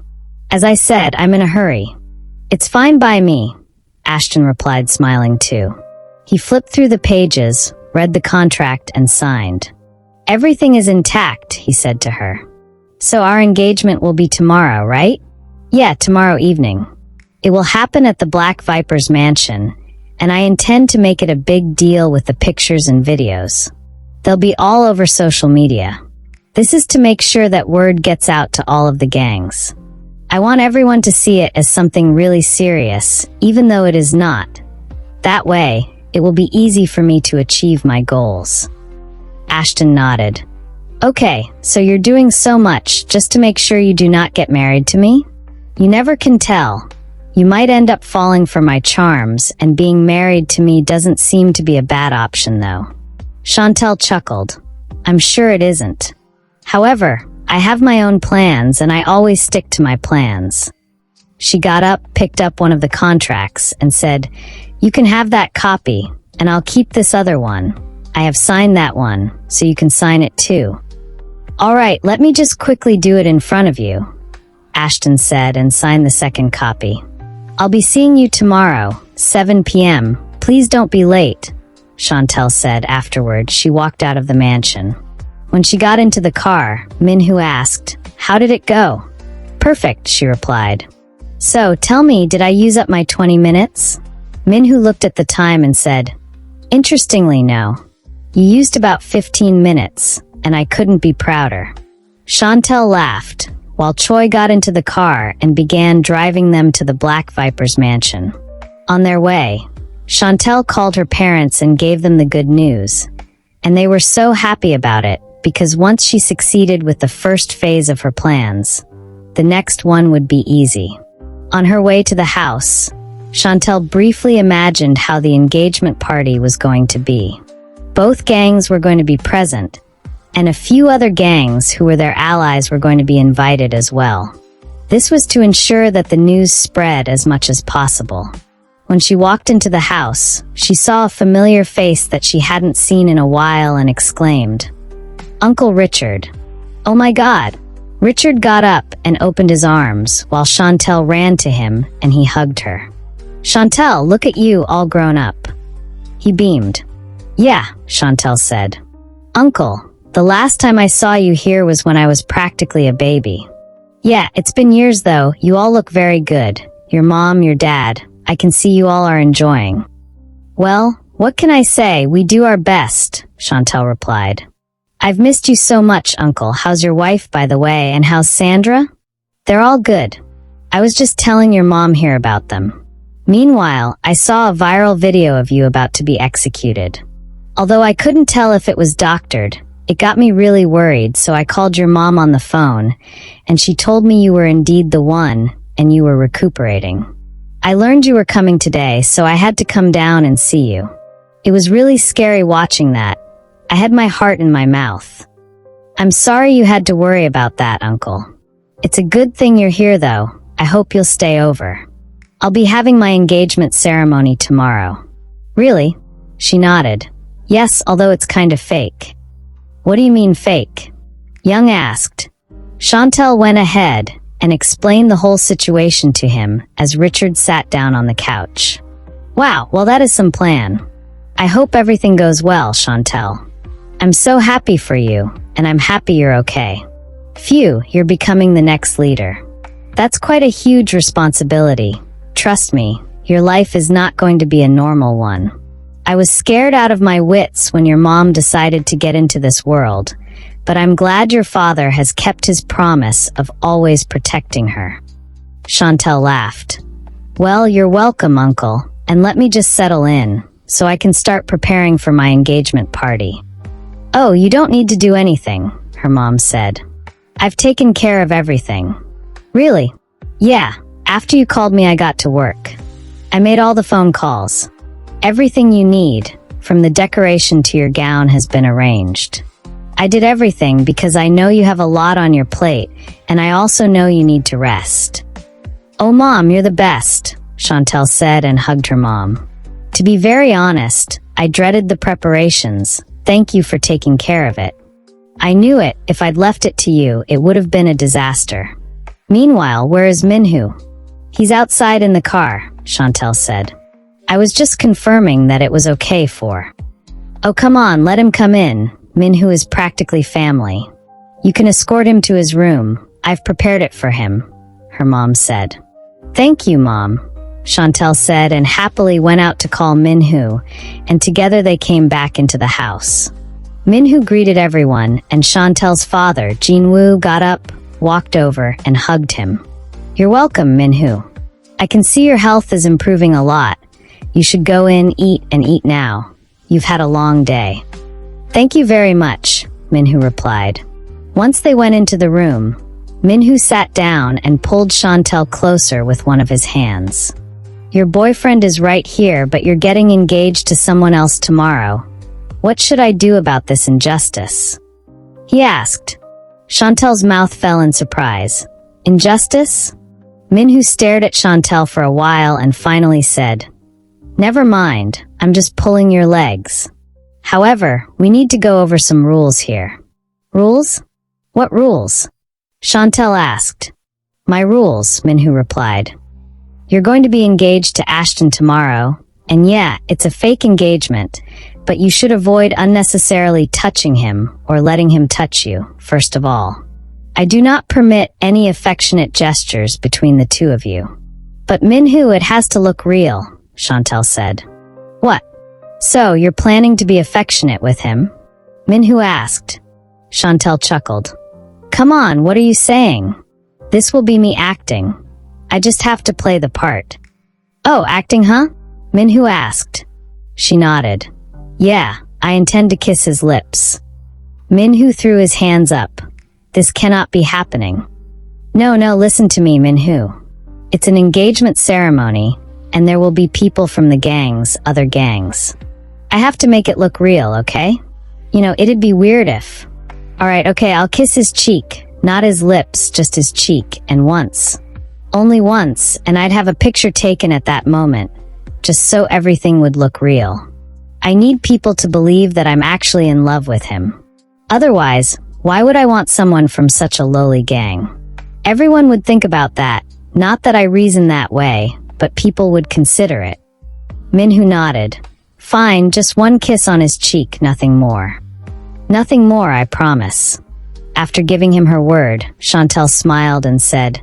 Speaker 1: As I said, I'm in a hurry." "It's fine by me," Ashton replied, smiling too. He flipped through the pages, read the contract, and signed. "Everything is intact," he said to her. "So our engagement will be tomorrow, right?" "Yeah, tomorrow evening. It will happen at the Black Viper's mansion, and I intend to make it a big deal with the pictures and videos." They'll be all over social media. This is to make sure that word gets out to all of the gangs. I want everyone to see it as something really serious, even though it is not. That way, it will be easy for me to achieve my goals. Ashton nodded. Okay, so you're doing so much just to make sure you do not get married to me? You never can tell. You might end up falling for my charms, and being married to me doesn't seem to be a bad option, though. Shantel chuckled. I'm sure it isn't. However, I have my own plans, and I always stick to my plans. She got up, picked up one of the contracts, and said, You can have that copy, and I'll keep this other one. I have signed that one, so you can sign it too. All right, let me just quickly do it in front of you, Ashton said and signed the second copy. I'll be seeing you tomorrow, 7 p.m. Please don't be late, Shantel said afterward. She walked out of the mansion. When she got into the car, Minhoo asked, How did it go? Perfect, she replied. So, tell me, did I use up my 20 minutes? Minhoo looked at the time and said, Interestingly, no. You used about 15 minutes, and I couldn't be prouder. Shantel laughed, while Choi got into the car and began driving them to the Black Viper's mansion. On their way, Shantel called her parents and gave them the good news, and they were so happy about it because once she succeeded with the first phase of her plans, the next one would be easy. On her way to the house, Shantel briefly imagined how the engagement party was going to be. Both gangs were going to be present, and a few other gangs who were their allies were going to be invited as well. This was to ensure that the news spread as much as possible. When she walked into the house, she saw a familiar face that she hadn't seen in a while and exclaimed, Uncle Richard. Oh my God! Richard got up and opened his arms while Shantel ran to him and he hugged her. Shantel, look at you all grown up. He beamed. Yeah, Shantel said. Uncle, the last time I saw you here was when I was practically a baby. Yeah, it's been years though. You all look very good. Your mom, your dad. I can see you all are enjoying. Well, what can I say? We do our best, Shantel replied. I've missed you so much, Uncle. How's your wife, by the way, and how's Sandra? They're all good. I was just telling your mom here about them. Meanwhile, I saw a viral video of you about to be executed. Although I couldn't tell if it was doctored, it got me really worried, so I called your mom on the phone, and she told me you were indeed the one, and you were recuperating. I learned you were coming today, so I had to come down and see you. It was really scary watching that. I had my heart in my mouth. I'm sorry you had to worry about that, Uncle. It's a good thing you're here, though. I hope you'll stay over. I'll be having my engagement ceremony tomorrow. Really? She nodded. Yes, although it's kind of fake. What do you mean fake? Young asked. Shantel went ahead and explained the whole situation to him as Richard sat down on the couch. Wow, well that is some plan. I hope everything goes well, Shantel. I'm so happy for you, and I'm happy you're okay. Phew, you're becoming the next leader. That's quite a huge responsibility. Trust me, your life is not going to be a normal one. I was scared out of my wits when your mom decided to get into this world, but I'm glad your father has kept his promise of always protecting her. Shantel laughed. Well, you're welcome, Uncle, and let me just settle in, so I can start preparing for my engagement party. Oh, you don't need to do anything, her mom said. I've taken care of everything. Really? Yeah, after you called me I got to work. I made all the phone calls. Everything you need, from the decoration to your gown, has been arranged. I did everything because I know you have a lot on your plate, and I also know you need to rest. Oh, Mom, you're the best, Shantel said and hugged her mom. To be very honest, I dreaded the preparations. Thank you for taking care of it. I knew it. If I'd left it to you, it would have been a disaster. Meanwhile, where is Minhoo? He's outside in the car, Shantel said. I was just confirming that it was okay for. Oh, come on, let him come in. Minhoo is practically family. You can escort him to his room. I've prepared it for him, her mom said. Thank you, Mom, Shantel said and happily went out to call Minhoo, and together they came back into the house. Minhoo greeted everyone, and Shantel's father, Jinwoo, got up, walked over, and hugged him. "You're welcome, Minhoo. I can see your health is improving a lot. You should go in, eat, and eat now. You've had a long day." "Thank you very much," Minhoo replied. Once they went into the room, Minhoo sat down and pulled Shantel closer with one of his hands. "Your boyfriend is right here, but you're getting engaged to someone else tomorrow. What should I do about this injustice?" he asked. Shantel's mouth fell in surprise. "Injustice?" Minhoo stared at Shantel for a while and finally said, "Never mind, I'm just pulling your legs. However, we need to go over some rules here." "Rules? What rules?" Shantel asked. "My rules," Minhoo replied. "You're going to be engaged to Ashton tomorrow, and yeah, it's a fake engagement, but you should avoid unnecessarily touching him or letting him touch you, first of all. I do not permit any affectionate gestures between the two of you." "But Minhoo, it has to look real," Shantel said. "What? So, you're planning to be affectionate with him?" Minhoo asked. Shantel chuckled. "Come on, what are you saying? This will be me acting. I just have to play the part." "Oh, acting, huh?" Minhoo asked. She nodded. "Yeah, I intend to kiss his lips." Minhoo threw his hands up. "This cannot be happening." No, listen to me, Minhoo. It's an engagement ceremony, and there will be people from the gangs, other gangs. I have to make it look real, okay? It'd be weird if... Alright, okay, I'll kiss his cheek, not his lips, just his cheek, and once. Only once, and I'd have a picture taken at that moment, just so everything would look real. I need people to believe that I'm actually in love with him. Otherwise, why would I want someone from such a lowly gang? Everyone would think about that, not that I reason that way, but people would consider it. Minhoo nodded. Fine, just one kiss on his cheek, nothing more. Nothing more, I promise. After giving him her word, Shantel smiled and said,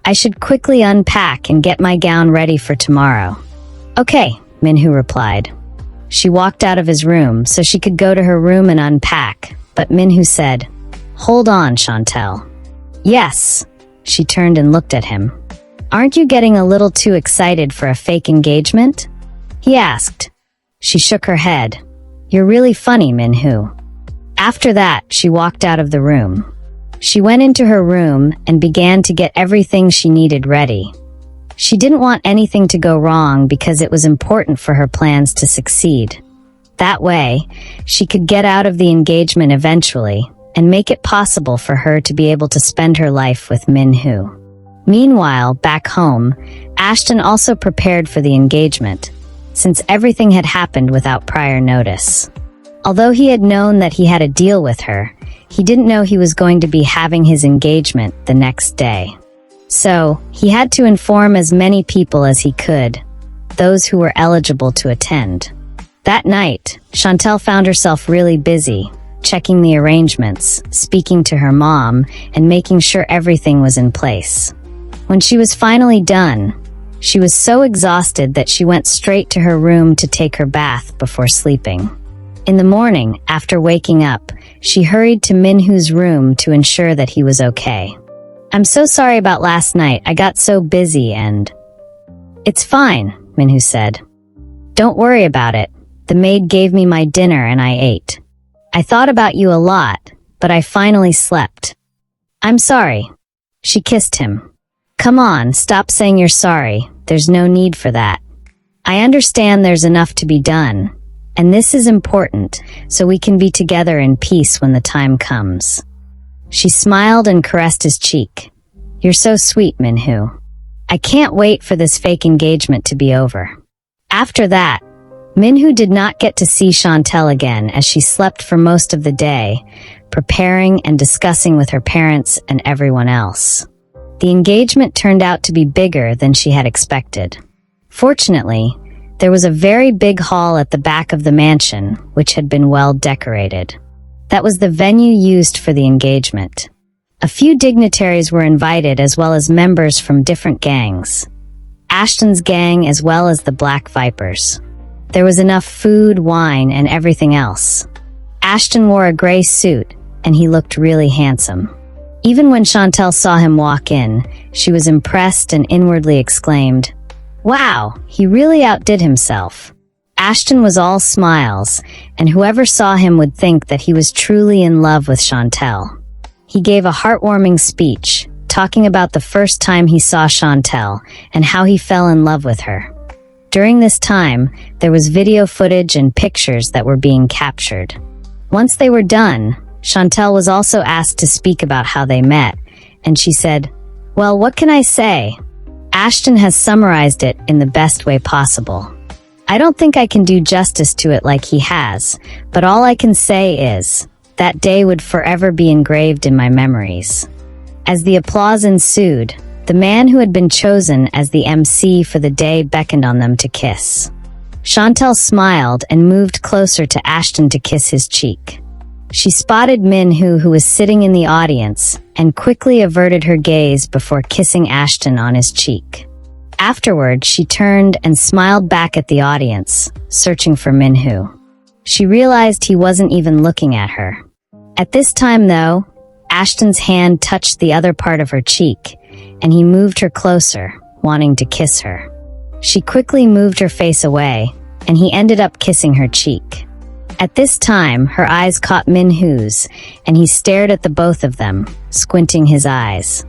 Speaker 1: I should quickly unpack and get my gown ready for tomorrow. Okay, Minhoo replied. She walked out of his room so she could go to her room and unpack, but Minhoo said, Hold on, Shantel. Yes. She turned and looked at him. Aren't you getting a little too excited for a fake engagement? He asked. She shook her head. You're really funny, Minhoo. After that, she walked out of the room. She went into her room and began to get everything she needed ready. She didn't want anything to go wrong because it was important for her plans to succeed. That way, she could get out of the engagement eventually and make it possible for her to be able to spend her life with Minhoo. Meanwhile, back home, Ashton also prepared for the engagement, since everything had happened without prior notice. Although he had known that he had a deal with her, he didn't know he was going to be having his engagement the next day. So, he had to inform as many people as he could, those who were eligible to attend. That night, Shantel found herself really busy, checking the arrangements, speaking to her mom, and making sure everything was in place. When she was finally done, she was so exhausted that she went straight to her room to take her bath before sleeping. In the morning, after waking up, she hurried to Minhoo's room to ensure that he was okay. I'm so sorry about last night. I got so busy and... It's fine, Minhoo said. Don't worry about it. The maid gave me my dinner and I ate. I thought about you a lot, but I finally slept. I'm sorry. She kissed him. Come on, stop saying you're sorry. There's no need for that. I understand there's enough to be done, and this is important, so we can be together in peace when the time comes. She smiled and caressed his cheek. You're so sweet, Minhoo. I can't wait for this fake engagement to be over. After that, Minhoo did not get to see Shantel again as she slept for most of the day, preparing and discussing with her parents and everyone else. The engagement turned out to be bigger than she had expected. Fortunately, there was a very big hall at the back of the mansion, which had been well decorated. That was the venue used for the engagement. A few dignitaries were invited as well as members from different gangs. Ashton's gang as well as the Black Vipers. There was enough food, wine, and everything else. Ashton wore a gray suit, and he looked really handsome. Even when Shantel saw him walk in, she was impressed and inwardly exclaimed, "Wow, he really outdid himself." Ashton was all smiles, and whoever saw him would think that he was truly in love with Shantel. He gave a heartwarming speech, talking about the first time he saw Shantel and how he fell in love with her. During this time, there was video footage and pictures that were being captured. Once they were done, Shantel was also asked to speak about how they met, and she said, "Well, what can I say? Ashton has summarized it in the best way possible. I don't think I can do justice to it like he has, but all I can say is, that day would forever be engraved in my memories." As the applause ensued, the man who had been chosen as the MC for the day beckoned on them to kiss. Shantel smiled and moved closer to Ashton to kiss his cheek. She spotted Minhoo, who was sitting in the audience, and quickly averted her gaze before kissing Ashton on his cheek. Afterward, she turned and smiled back at the audience, searching for Minhoo. She realized he wasn't even looking at her. At this time, though, Ashton's hand touched the other part of her cheek, and he moved her closer, wanting to kiss her. She quickly moved her face away, and he ended up kissing her cheek. At this time, her eyes caught Minhoo's, and he stared at the both of them, squinting his eyes.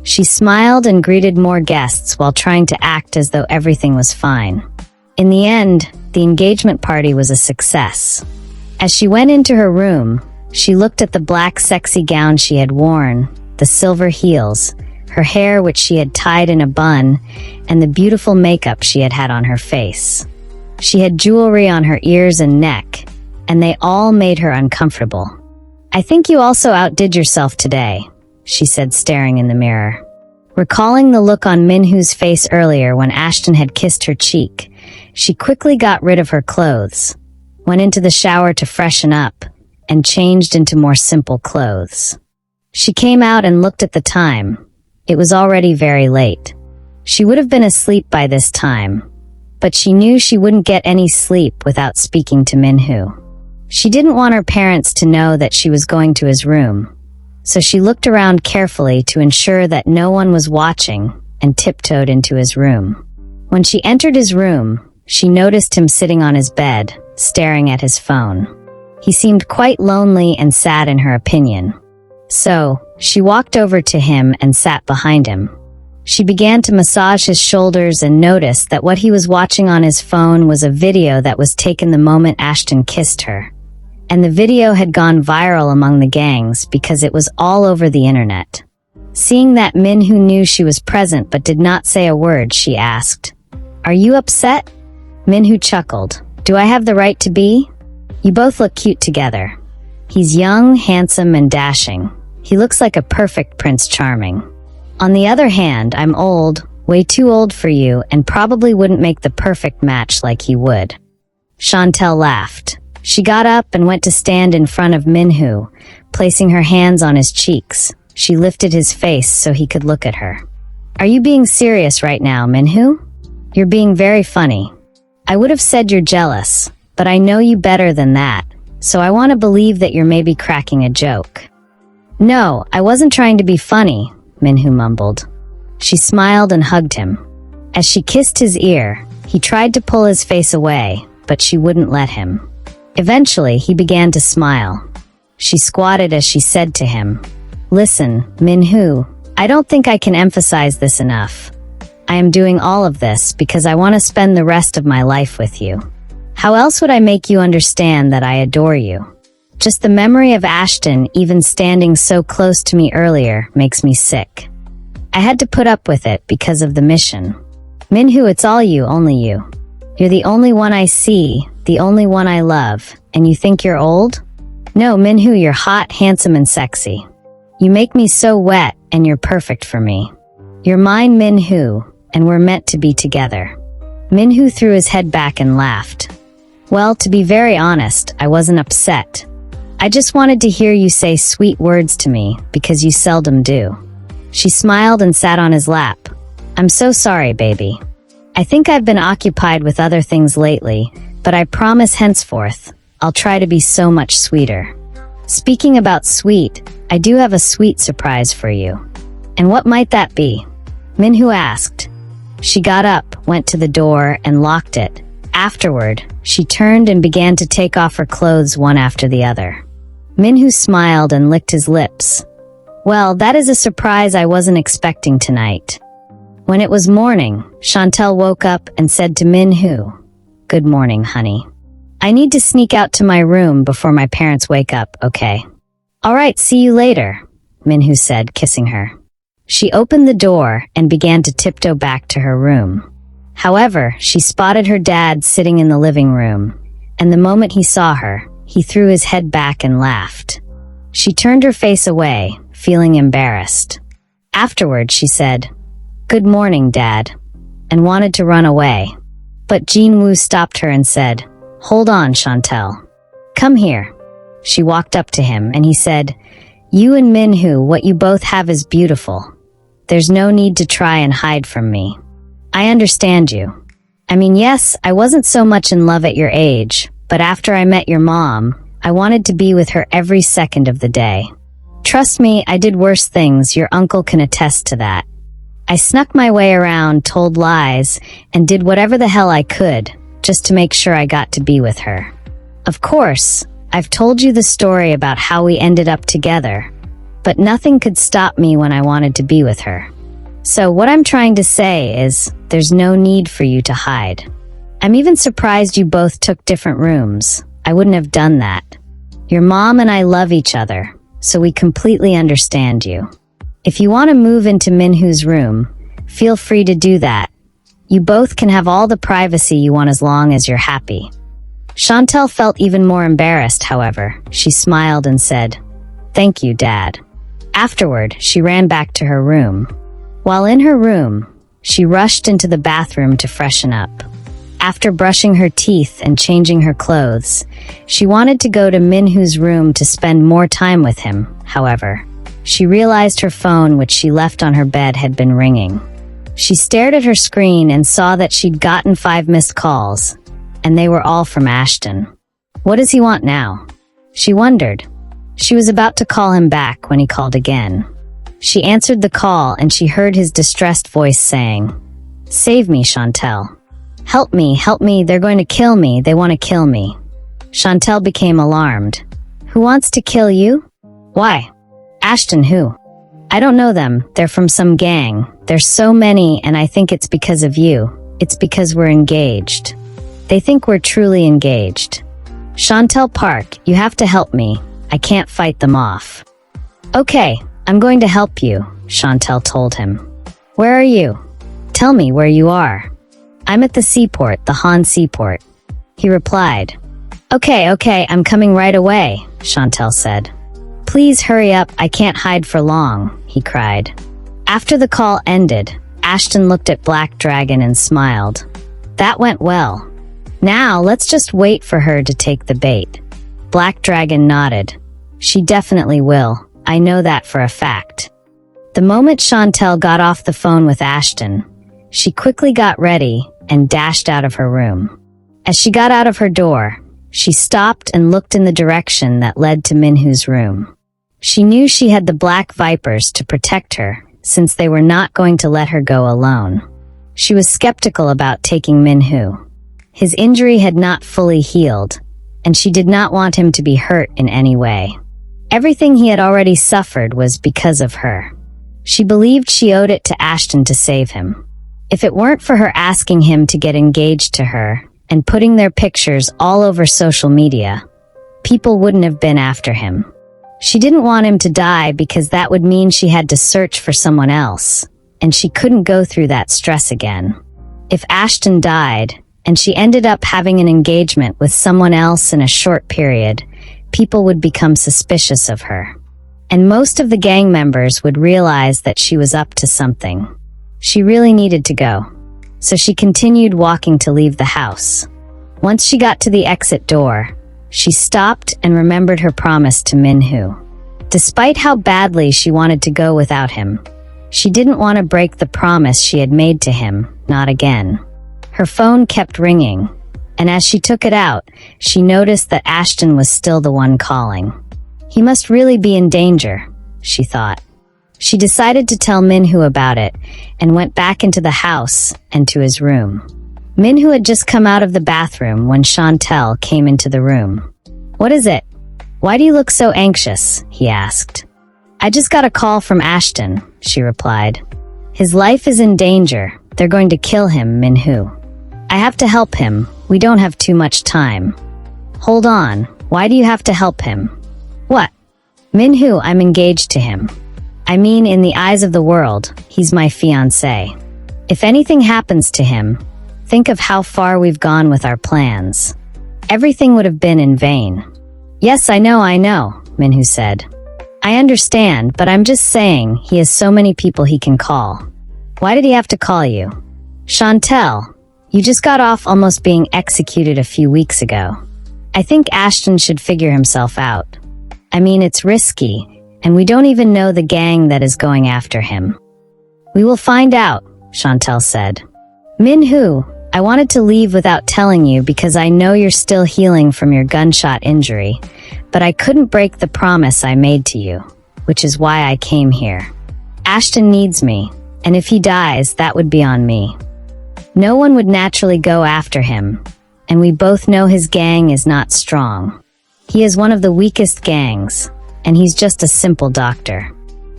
Speaker 1: She smiled and greeted more guests while trying to act as though everything was fine. In the end, the engagement party was a success. As she went into her room, she looked at the black sexy gown she had worn, the silver heels, her hair which she had tied in a bun, and the beautiful makeup she had had on her face. She had jewelry on her ears and neck, and they all made her uncomfortable. "I think you also outdid yourself today," she said, staring in the mirror. Recalling the look on Minhoo's face earlier when Ashton had kissed her cheek, she quickly got rid of her clothes, went into the shower to freshen up, and changed into more simple clothes. She came out and looked at the time. It was already very late. She would have been asleep by this time, but she knew she wouldn't get any sleep without speaking to Minhoo. She didn't want her parents to know that she was going to his room, so she looked around carefully to ensure that no one was watching and tiptoed into his room. When she entered his room, she noticed him sitting on his bed, staring at his phone. He seemed quite lonely and sad in her opinion. So, she walked over to him and sat behind him. She began to massage his shoulders and noticed that what he was watching on his phone was a video that was taken the moment Ashton kissed her. And the video had gone viral among the gangs because it was all over the internet. Seeing that Minhoo knew she was present but did not say a word, she asked, "Are you upset?" Minhoo chuckled. "Do I have the right to be? You both look cute together." He's young, handsome, and dashing. He looks like a perfect Prince Charming. On the other hand, I'm old, way too old for you, and probably wouldn't make the perfect match like he would. Shantel laughed. She got up and went to stand in front of Minhoo, placing her hands on his cheeks. She lifted his face so he could look at her. "Are you being serious right now, Minhoo? You're being very funny. I would have said you're jealous, but I know you better than that, so I want to believe that you're maybe cracking a joke." "No, I wasn't trying to be funny," Minhoo mumbled. She smiled and hugged him. As she kissed his ear, he tried to pull his face away, but she wouldn't let him. Eventually, he began to smile. She squatted as she said to him, "Listen, Minhoo, I don't think I can emphasize this enough. I am doing all of this because I want to spend the rest of my life with you. How else would I make you understand that I adore you? Just the memory of Ashton even standing so close to me earlier makes me sick. I had to put up with it because of the mission. Minhoo, it's all you, only you. You're the only one I see, the only one I love, and you think you're old? No, Minhoo, you're hot, handsome, and sexy. You make me so wet, and you're perfect for me. You're mine, Minhoo, and we're meant to be together." Minhoo threw his head back and laughed. "Well, to be very honest, I wasn't upset. I just wanted to hear you say sweet words to me, because you seldom do." She smiled and sat on his lap. "I'm so sorry, baby. I think I've been occupied with other things lately, but I promise henceforth, I'll try to be so much sweeter. Speaking about sweet, I do have a sweet surprise for you. And what might that be? Minhoo asked. She got up, went to the door, and locked it. Afterward, she turned and began to take off her clothes one after the other. Minhoo smiled and licked his lips. Well, that is a surprise I wasn't expecting tonight. When it was morning, Shantel woke up and said to Minhoo, "Good morning, honey. I need to sneak out to my room before my parents wake up, okay?" "All right, see you later," Minhoo said, kissing her. She opened the door and began to tiptoe back to her room. However, she spotted her dad sitting in the living room, and the moment he saw her, he threw his head back and laughed. She turned her face away, feeling embarrassed. Afterward, she said, "Good morning, Dad," and wanted to run away. But Jinwoo stopped her and said, "Hold on, Shantel. Come here." She walked up to him and he said, "You and Minhoo, what you both have is beautiful. There's no need to try and hide from me. I understand you. I mean, yes, I wasn't so much in love at your age, but after I met your mom, I wanted to be with her every second of the day. Trust me, I did worse things, your uncle can attest to that. I snuck my way around, told lies, and did whatever the hell I could, just to make sure I got to be with her. Of course, I've told you the story about how we ended up together, but nothing could stop me when I wanted to be with her. So what I'm trying to say is, there's no need for you to hide. I'm even surprised you both took different rooms. I wouldn't have done that. Your mom and I love each other, so we completely understand you. If you want to move into Minhoo's room, feel free to do that. You both can have all the privacy you want as long as you're happy." Shantel felt even more embarrassed, however. She smiled and said, "Thank you, Dad." Afterward, she ran back to her room. While in her room, she rushed into the bathroom to freshen up. After brushing her teeth and changing her clothes, she wanted to go to Minhoo's room to spend more time with him. However, she realized her phone, which she left on her bed, had been ringing. She stared at her screen and saw that she'd gotten 5 missed calls, and they were all from Ashton. What does he want now? She wondered. She was about to call him back when he called again. She answered the call and she heard his distressed voice saying, "Save me, Shantel. Help me, they're going to kill me, they want to kill me." Shantel became alarmed. "Who wants to kill you? Why? Ashton who? I don't know them, they're from some gang. There's so many and I think it's because of you. It's because we're engaged. They think we're truly engaged. Shantel Park, you have to help me. I can't fight them off." "Okay, I'm going to help you," Shantel told him. "Where are you? Tell me where you are." "I'm at the Seaport, the Han Seaport," he replied. Okay, I'm coming right away," Shantel said. "Please hurry up, I can't hide for long," he cried. After the call ended, Ashton looked at Black Dragon and smiled. "That went well. Now let's just wait for her to take the bait." Black Dragon nodded. "She definitely will. I know that for a fact." The moment Shantel got off the phone with Ashton, she quickly got ready and dashed out of her room. As she got out of her door, she stopped and looked in the direction that led to Minhoo's room. She knew she had the Black Vipers to protect her, since they were not going to let her go alone. She was skeptical about taking Minhoo. His injury had not fully healed, and she did not want him to be hurt in any way. Everything he had already suffered was because of her. She believed she owed it to Ashton to save him. If it weren't for her asking him to get engaged to her and putting their pictures all over social media, people wouldn't have been after him. She didn't want him to die because that would mean she had to search for someone else, and she couldn't go through that stress again. If Ashton died, and she ended up having an engagement with someone else in a short period, people would become suspicious of her. And most of the gang members would realize that she was up to something. She really needed to go. So she continued walking to leave the house. Once she got to the exit door, she stopped and remembered her promise to Minhoo. Despite how badly she wanted to go without him, she didn't want to break the promise she had made to him, not again. Her phone kept ringing, and as she took it out, she noticed that Ashton was still the one calling. He must really be in danger, she thought. She decided to tell Minhoo about it and went back into the house and to his room. Minhoo had just come out of the bathroom when Shantel came into the room. "What is it? Why do you look so anxious?" he asked. "I just got a call from Ashton," she replied. "His life is in danger. They're going to kill him, Minhoo. I have to help him. We don't have too much time." "Hold on. Why do you have to help him?" "What?" "Minhoo, I'm engaged to him. I mean, in the eyes of the world, he's my fiancé. If anything happens to him, think of how far we've gone with our plans. Everything would have been in vain." "Yes, I know, Minhoo said. "I understand, but I'm just saying he has so many people he can call." "Why did he have to call you?" "Shantel, you just got off almost being executed a few weeks ago. I think Ashton should figure himself out. I mean, it's risky, and we don't even know the gang that is going after him." "We will find out," Shantel said. "Minhoo, I wanted to leave without telling you because I know you're still healing from your gunshot injury, but I couldn't break the promise I made to you, which is why I came here. Ashton needs me, and if he dies, that would be on me. No one would naturally go after him, and we both know his gang is not strong. He is one of the weakest gangs, and he's just a simple doctor.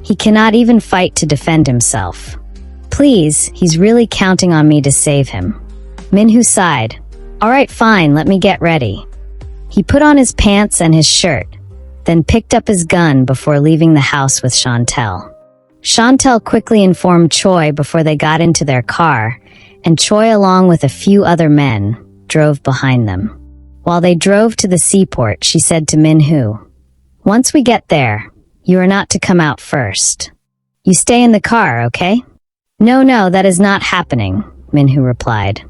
Speaker 1: He cannot even fight to defend himself. Please, he's really counting on me to save him." Minhoo sighed. "All right, fine, let me get ready." He put on his pants and his shirt, then picked up his gun before leaving the house with Shantel. Shantel quickly informed Choi before they got into their car, and Choi, along with a few other men, drove behind them. While they drove to the Seaport, she said to Minhoo, "Once we get there, you are not to come out first. You stay in the car, okay?" No, that is not happening," Minhoo replied.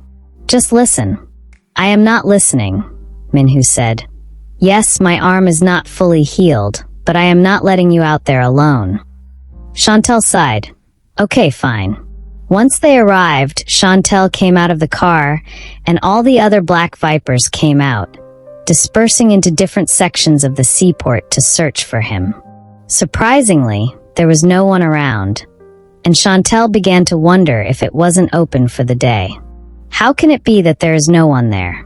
Speaker 1: "Just listen." "I am not listening," Minhoo said. "Yes, my arm is not fully healed, but I am not letting you out there alone." Shantel sighed. "Okay, fine." Once they arrived, Shantel came out of the car, and all the other Black Vipers came out, dispersing into different sections of the Seaport to search for him. Surprisingly, there was no one around, and Shantel began to wonder if it wasn't open for the day. How can it be that there is no one there?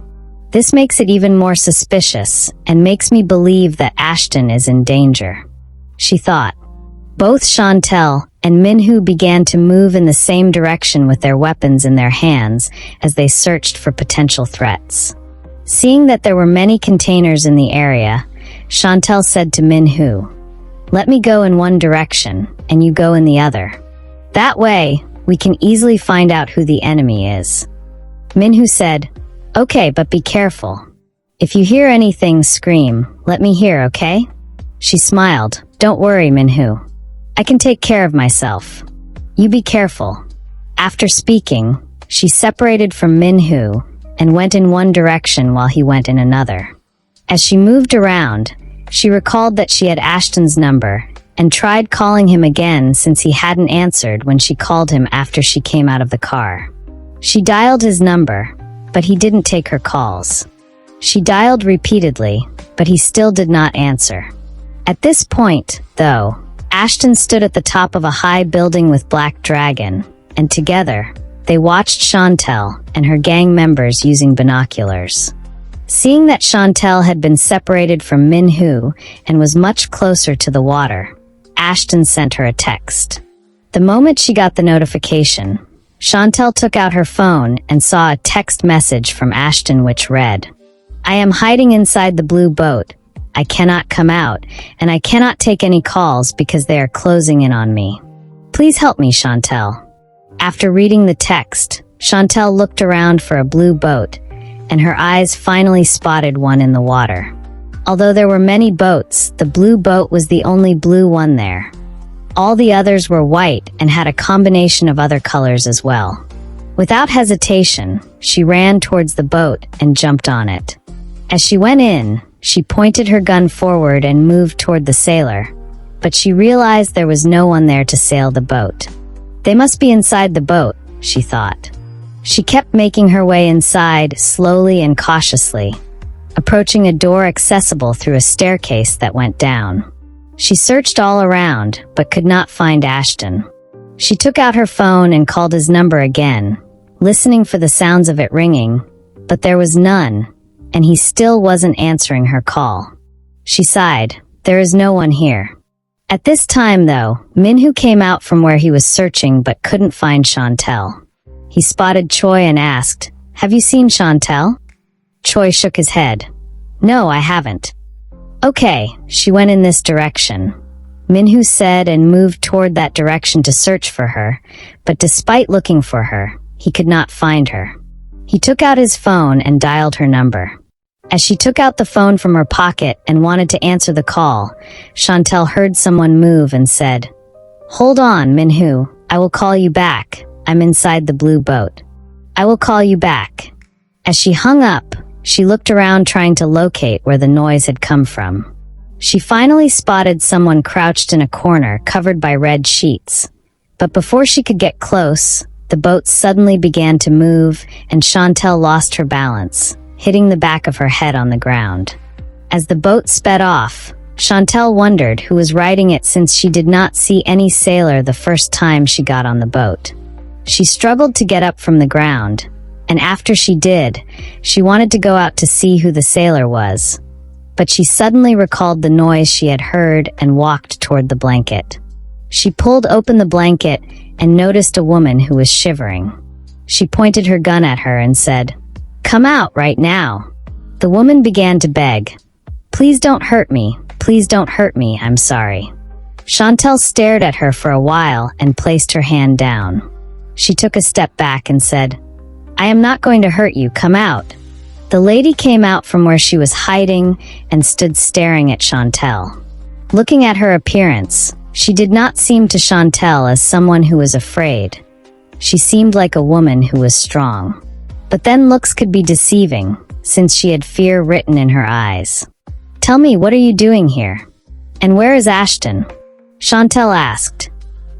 Speaker 1: This makes it even more suspicious and makes me believe that Ashton is in danger, she thought. Both Shantel and Minhoo began to move in the same direction with their weapons in their hands as they searched for potential threats. Seeing that there were many containers in the area, Shantel said to Minhoo, "Let me go in one direction and you go in the other. That way, we can easily find out who the enemy is." Minhoo said, "Okay, but be careful. If you hear anything, scream. Let me hear, okay?" She smiled. "Don't worry, Minhoo. I can take care of myself. You be careful." After speaking, she separated from Minhoo and went in one direction while he went in another. As she moved around, she recalled that she had Ashton's number and tried calling him again since he hadn't answered when she called him after she came out of the car. She dialed his number, but he didn't take her calls. She dialed repeatedly, but he still did not answer. At this point, though, Ashton stood at the top of a high building with Black Dragon, and together, they watched Shantel and her gang members using binoculars. Seeing that Shantel had been separated from Minhoo and was much closer to the water, Ashton sent her a text. The moment she got the notification, Shantel took out her phone and saw a text message from Ashton which read, "I am hiding inside the blue boat. I cannot come out, and I cannot take any calls because they are closing in on me. Please help me, Shantel." After reading the text, Shantel looked around for a blue boat, and her eyes finally spotted one in the water. Although there were many boats, the blue boat was the only blue one there. All the others were white and had a combination of other colors as well. Without hesitation, she ran towards the boat and jumped on it. As she went in, she pointed her gun forward and moved toward the sailor, but she realized there was no one there to sail the boat. They must be inside the boat, she thought. She kept making her way inside, slowly and cautiously, approaching a door accessible through a staircase that went down. She searched all around, but could not find Ashton. She took out her phone and called his number again, listening for the sounds of it ringing, but there was none, and he still wasn't answering her call. She sighed. There is no one here. At this time, though, Minhoo came out from where he was searching but couldn't find Shantel. He spotted Choi and asked, "Have you seen Shantel?" Choi shook his head. "No, I haven't." "Okay," she went in this direction, Minhoo said, and moved toward that direction to search for her, but despite looking for her, he could not find her. He took out his phone and dialed her number. As she took out the phone from her pocket and wanted to answer the call, Shantel heard someone move and said, "Hold on, Minhoo, I will call you back. I'm inside the blue boat. I will call you back." As she hung up, she looked around trying to locate where the noise had come from. She finally spotted someone crouched in a corner covered by red sheets. But before she could get close, the boat suddenly began to move and Shantel lost her balance, hitting the back of her head on the ground. As the boat sped off, Shantel wondered who was riding it since she did not see any sailor the first time she got on the boat. She struggled to get up from the ground, and after she did, she wanted to go out to see who the sailor was. But she suddenly recalled the noise she had heard and walked toward the blanket. She pulled open the blanket and noticed a woman who was shivering. She pointed her gun at her and said, "Come out right now." The woman began to beg, "Please don't hurt me. Please don't hurt me. I'm sorry." Shantel stared at her for a while and placed her hand down. She took a step back and said, "I am not going to hurt you. Come out." The lady came out from where she was hiding and stood staring at Shantel. Looking at her appearance, she did not seem to Shantel as someone who was afraid. She seemed like a woman who was strong. But then looks could be deceiving, since she had fear written in her eyes. "Tell me, what are you doing here? And where is Ashton?" Shantel asked.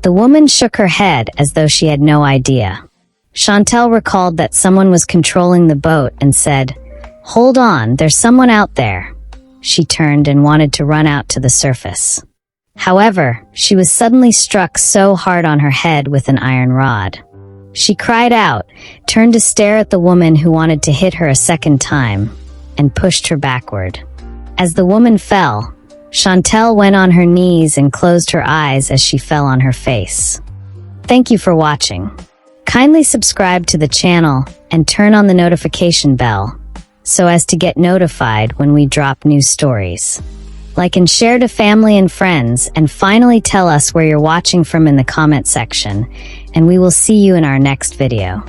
Speaker 1: The woman shook her head as though she had no idea. Shantel recalled that someone was controlling the boat and said, "Hold on, there's someone out there." She turned and wanted to run out to the surface. However, she was suddenly struck so hard on her head with an iron rod. She cried out, turned to stare at the woman who wanted to hit her a second time, and pushed her backward. As the woman fell, Shantel went on her knees and closed her eyes as she fell on her face. Thank you for watching. Kindly subscribe to the channel and turn on the notification bell so as to get notified when we drop new stories. Like and share to family and friends, and finally tell us where you're watching from in the comment section, and we will see you in our next video.